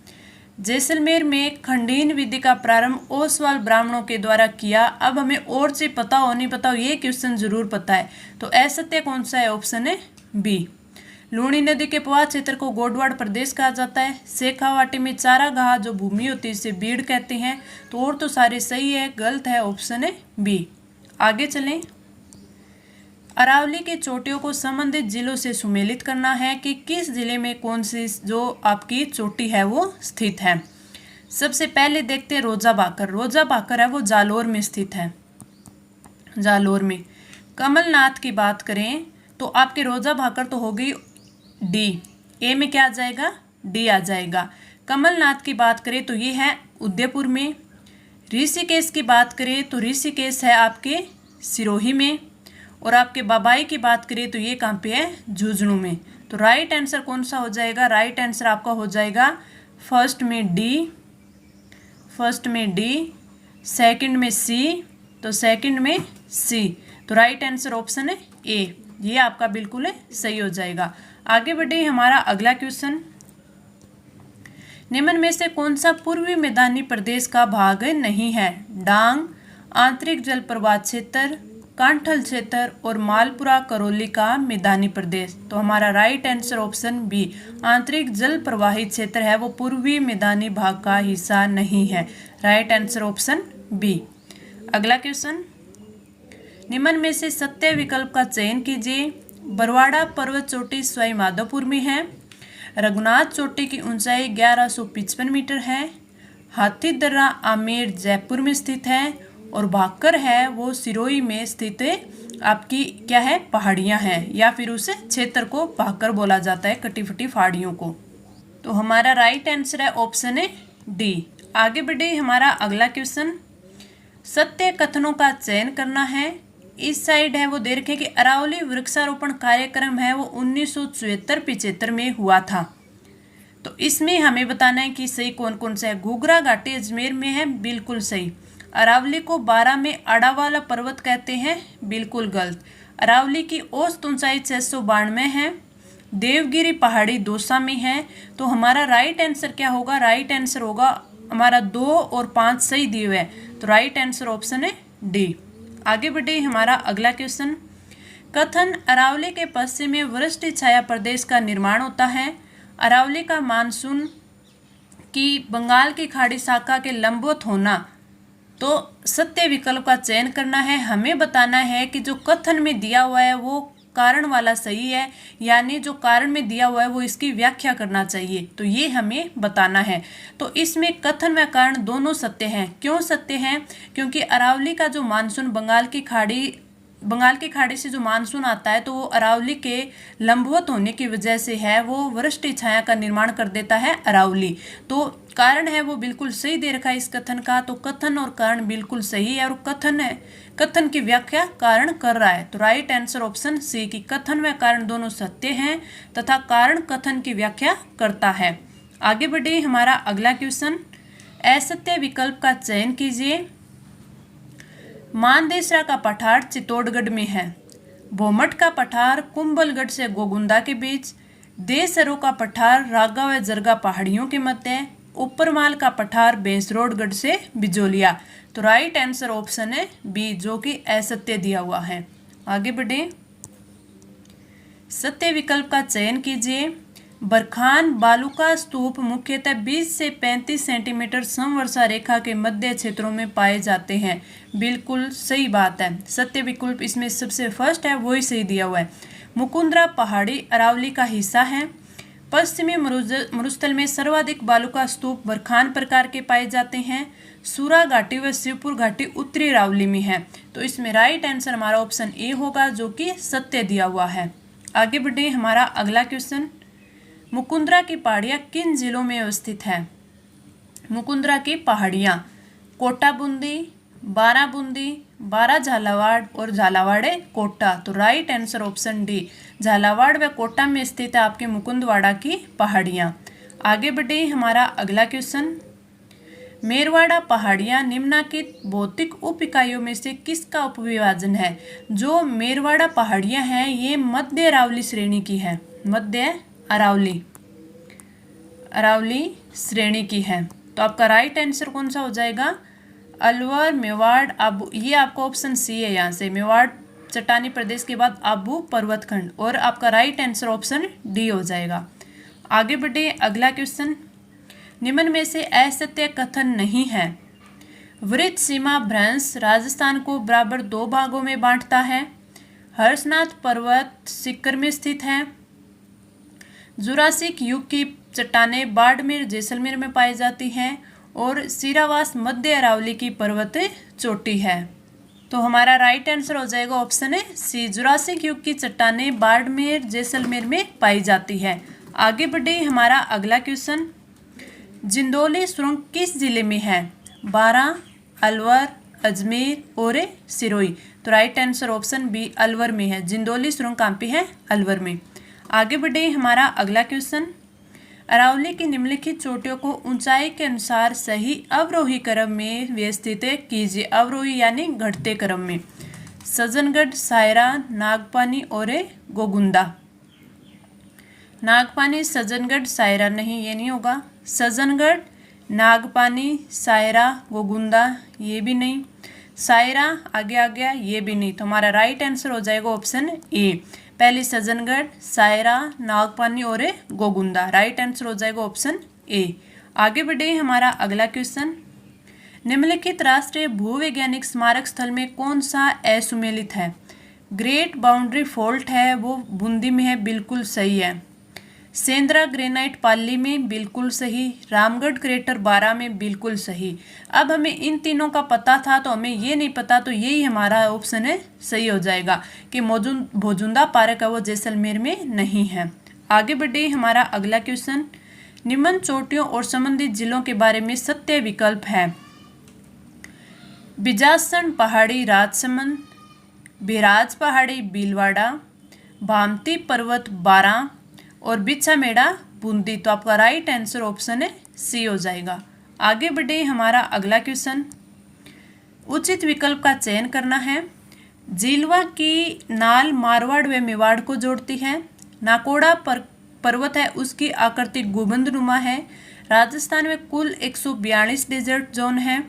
जैसलमेर में खंडीन विधि का प्रारंभ ओसवाल ब्राह्मणों के द्वारा किया। अब हमें और से पता हो नहीं पता हो ये क्वेश्चन जरूर पता है, तो असत्य कौन सा है, ऑप्शन है बी। लूणी नदी के प्रवाह क्षेत्र को गोडवाड़ प्रदेश कहा जाता है। शेखावाटी में चारागाह जो भूमि होती है इसे बीड़ कहते हैं। तो और तो सारे सही है, गलत है ऑप्शन है बी। आगे चलें, अरावली के चोटियों को संबंधित जिलों से सुमेलित करना है कि किस जिले में कौन सी जो आपकी चोटी है वो स्थित है। सबसे पहले देखते हैं रोजा भाकर। रोजा भाकर है वो जालोर में स्थित है, जालोर में। कमलनाथ की बात करें तो आपके रोजा भाकर तो हो गई डी, ए में क्या आ जाएगा, डी आ जाएगा। कमलनाथ की बात करें तो ये है उदयपुर में। ऋषिकेश की बात करें तो ऋषिकेश है आपके सिरोही में। और आपके बाबाई की बात करें तो ये कहाँ पे है, झुंझुनू में। तो राइट आंसर कौन सा हो जाएगा, राइट आंसर आपका हो जाएगा फर्स्ट में डी, सेकंड में सी, तो सेकंड में सी। तो राइट आंसर ऑप्शन है ए, ये आपका बिल्कुल है सही हो जाएगा। आगे बढ़े हमारा अगला क्वेश्चन, निम्न में से कौन सा पूर्वी मैदानी प्रदेश का भाग नहीं है। डांग, आंतरिक जल प्रवाह क्षेत्र, कांठल क्षेत्र और मालपुरा करौली का मैदानी प्रदेश। तो हमारा राइट आंसर ऑप्शन बी, आंतरिक जल प्रवाही क्षेत्र है वो पूर्वी मैदानी भाग का हिस्सा नहीं है। Right answer option B. अगला क्वेश्चन, निम्न में से सत्य विकल्प का चयन कीजिए। बरवाड़ा पर्वत चोटी सवाई माधोपुर में है। रघुनाथ चोटी की ऊंचाई 1155 मीटर है। हाथी दर्रा आमेर जयपुर में स्थित है। और भाकर है वो सिरोही में स्थित आपकी क्या है, पहाड़ियाँ हैं, या फिर उस क्षेत्र को भाकर बोला जाता है, कटी फटी पहाड़ियों को। तो हमारा राइट आंसर है ऑप्शन है डी। आगे बढ़े हमारा अगला क्वेश्चन, सत्य कथनों का चयन करना है। इस साइड है वो दे रखे कि अरावली वृक्षारोपण कार्यक्रम है वो 1974-75 में हुआ था। तो इसमें हमें बताना है कि सही कौन कौन सा है। घूघरा घाटी अजमेर में है, बिल्कुल सही। अरावली को 12 में अड़ावाला पर्वत कहते हैं, बिल्कुल गलत। अरावली की औसत ऊंचाई 692 है। देवगिरी पहाड़ी दौसा में है। तो हमारा राइट आंसर क्या होगा, राइट आंसर होगा हमारा 2 और 5 सही दिए हुए हैं। तो राइट आंसर ऑप्शन है डी। आगे बढ़े हमारा अगला क्वेश्चन, कथन अरावली के पश्चिम में वृष्टि छाया प्रदेश का निर्माण होता है। अरावली का मानसून की बंगाल की खाड़ी शाखा के लंबवत होना। तो सत्य विकल्प का चयन करना है। हमें बताना है कि जो कथन में दिया हुआ है वो कारण वाला सही है, यानी जो कारण में दिया हुआ है वो इसकी व्याख्या करना चाहिए। तो ये हमें बताना है। तो इसमें कथन व कारण दोनों सत्य हैं। क्यों सत्य हैं, क्योंकि अरावली का जो मानसून बंगाल की खाड़ी बंगाल की खाड़ी से जो मानसून आता है तो वो अरावली के लंबवत होने की वजह से है, वो वृष्टि छाया का निर्माण कर देता है अरावली। तो कारण है वो बिल्कुल सही दे रखा है इस कथन का, तो कथन और कारण बिल्कुल सही है, और कथन है, कथन की व्याख्या कारण कर रहा है। तो राइट आंसर ऑप्शन सी की कथन व कारण दोनों सत्य हैं तथा कारण कथन की व्याख्या करता है। आगे बढ़े हमारा अगला क्वेश्चन, असत्य विकल्प का चयन कीजिए। मानदेसरा का पठार चित्तौड़गढ़ में है। भोमट का पठार कुंभलगढ़ से गोगुंदा के बीच। देसरो का पठार रागा व जरगा पहाड़ियों के मध्य। ऊपरमाल का पठार बेसरोडगढ़ से बिजोलिया। तो राइट आंसर ऑप्शन है बी, जो कि असत्य दिया हुआ है। आगे बढ़े, सत्य विकल्प का चयन कीजिए। बरखान बालुका स्तूप मुख्यतः 20 से 35 सेंटीमीटर समवर्षा रेखा के मध्य क्षेत्रों में पाए जाते हैं। बिल्कुल सही बात है, सत्य विकल्प इसमें सबसे फर्स्ट है, वही सही दिया हुआ है। मुकुंदरा पहाड़ी अरावली का हिस्सा है। पश्चिमी मरुस्थल में सर्वाधिक बालुका स्तूप बरखान प्रकार के पाए जाते हैं। सूरा घाटी व शिवपुर घाटी उत्तरी अरावली में है। तो इसमें राइट आंसर हमारा ऑप्शन ए होगा, जो कि सत्य दिया हुआ है। आगे बढ़े हमारा अगला क्वेश्चन, मुकुंदरा की पहाड़ियाँ किन जिलों में अवस्थित है? मुकुंदरा की पहाड़ियाँ कोटा बूंदी, बारा बूंदी, बारा झालावाड़ और झालावाड़ कोटा। तो right answer option D, Jhalawar व कोटा में स्थित है आपके मुकुंदवाड़ा की पहाड़ियाँ। आगे बढ़े हमारा अगला क्वेश्चन, मेरवाड़ा पहाड़ियाँ निम्नलिखित भौतिक उप इकाइयों में से किसका उपविभाजन है? जो मेरवाड़ा पहाड़ियाँ हैं ये मध्य अरावली श्रेणी की है, मध्य अरावली श्रेणी की है। तो आपका राइट आंसर कौन सा हो जाएगा? अलवर, मेवाड़, आबू, ये आपका ऑप्शन सी है। यहाँ से मेवाड़ चट्टानी प्रदेश के बाद आबू पर्वतखंड, और आपका राइट आंसर ऑप्शन डी हो जाएगा। आगे बढ़े अगला क्वेश्चन, निम्न में से असत्य कथन नहीं है। वृत्त सीमा भ्रंश राजस्थान को बराबर 2 भागों में बांटता है। हर्षनाथ पर्वत सीकर में स्थित है। जुरासिक युग की चट्टानें बाड़मेर जैसलमेर में पाई जाती हैं। और सिरावास मध्य अरावली की पर्वत चोटी है। तो हमारा राइट आंसर हो जाएगा ऑप्शन है सी, जुरासिक युग की चट्टानें बाड़मेर जैसलमेर में पाई जाती है। आगे बढ़े हमारा अगला क्वेश्चन, जिंदौली सुरंग किस जिले में है? बारा, अलवर, अजमेर और सिरोही। तो right answer option B, Alwar में है। जिंदौली सुरंग कहाँ पे है? अलवर में। आगे बढ़े हमारा अगला क्वेश्चन, अरावली की निम्नलिखित चोटियों को ऊंचाई के अनुसार सही अवरोही क्रम में व्यवस्थित कीजिए। अवरोही यानी घटते क्रम में। सज्जनगढ़, सायरा, नागपानी और गोगुंदा। नागपानी, सज्जनगढ़, सायरा नहीं, ये नहीं होगा। सज्जनगढ़, नागपानी, सायरा, गोगुंदा ये भी नहीं। सायरा आगे आ गया, ये भी नहीं। तो हमारा राइट आंसर हो जाएगा ऑप्शन ए, पहले सज्जनगढ़, सायरा, नागपानी और गोगुंदा। राइट आंसर हो जाएगा ऑप्शन ए। आगे बढ़े हमारा अगला क्वेश्चन, निम्नलिखित राष्ट्रीय भूवैज्ञानिक स्मारक स्थल में कौन सा असुमेलित है? ग्रेट बाउंड्री फॉल्ट है, वो बूंदी में है, बिल्कुल सही है। सेंद्रा ग्रेनाइट पाली में, बिल्कुल सही। रामगढ़ क्रेटर बारा में, बिल्कुल सही। अब हमें इन तीनों का पता था तो हमें ये नहीं पता, तो यही हमारा ऑप्शन है सही हो जाएगा कि भोजुंदा पार्क है वो जैसलमेर में नहीं है। आगे बढ़े हमारा अगला क्वेश्चन, निम्न चोटियों और संबंधित जिलों के बारे में सत्य विकल्प है। बिजासन पहाड़ी राजसमंद, बिराज पहाड़ी भीलवाड़ा, भामती पर्वत बारा और बिछामेड़ा बूंदी। तो आपका राइट आंसर ऑप्शन है सी हो जाएगा। आगे बढ़े हमारा अगला क्वेश्चन, उचित विकल्प का चयन करना है। झीलवा की नाल मारवाड़ व मेवाड़ को जोड़ती है। नाकोड़ा पर्वत है, उसकी आकृति गुंबदनुमा है। राजस्थान में कुल 142 डेजर्ट जोन है।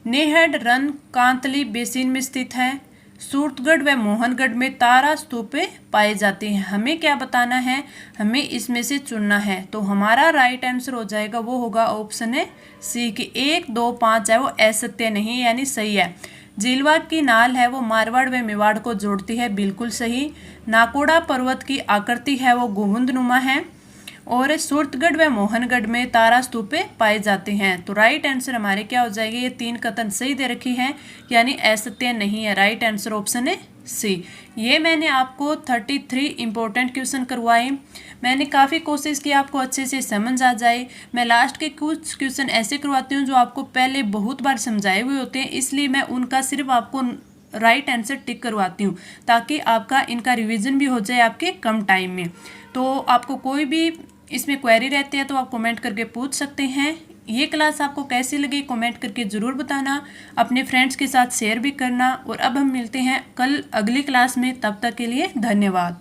नेहड रन कांतली बेसिन में स्थित है। सूरतगढ़ व मोहनगढ़ में तारा स्तूपें पाए जाते हैं। हमें क्या बताना है? हमें इसमें से चुनना है। तो हमारा राइट आंसर हो जाएगा, वो होगा ऑप्शन है सी की 1, 2, 5 है वो असत्य नहीं यानी सही है। झीलवा की नाल है वो मारवाड़ व मेवाड़ को जोड़ती है, बिल्कुल सही। नाकोड़ा पर्वत की आकृति है वो गुंबदनुमा है। और सूरतगढ़ व मोहनगढ़ में तारा स्तूपें पाए जाते हैं। तो राइट आंसर हमारे क्या हो जाएंगे? ये 3 कथन सही दे रखी हैं यानी असत्य नहीं है। राइट आंसर ऑप्शन है सी। ये मैंने आपको 33 इम्पोर्टेंट क्वेश्चन करवाए। मैंने काफ़ी कोशिश की आपको अच्छे से समझ आ जाए। मैं लास्ट के कुछ क्वेश्चन ऐसे करवाती हूँ जो आपको पहले बहुत बार समझाए हुए होते हैं, इसलिए मैं उनका सिर्फ आपको राइट आंसर टिक करवाती हूँ ताकि आपका इनका रिवीजन भी हो जाए आपके कम टाइम में। तो आपको कोई भी इसमें क्वेरी रहती है तो आप कमेंट करके पूछ सकते हैं। ये क्लास आपको कैसी लगी कमेंट करके ज़रूर बताना, अपने फ्रेंड्स के साथ शेयर भी करना। और अब हम मिलते हैं कल अगली क्लास में, तब तक के लिए धन्यवाद।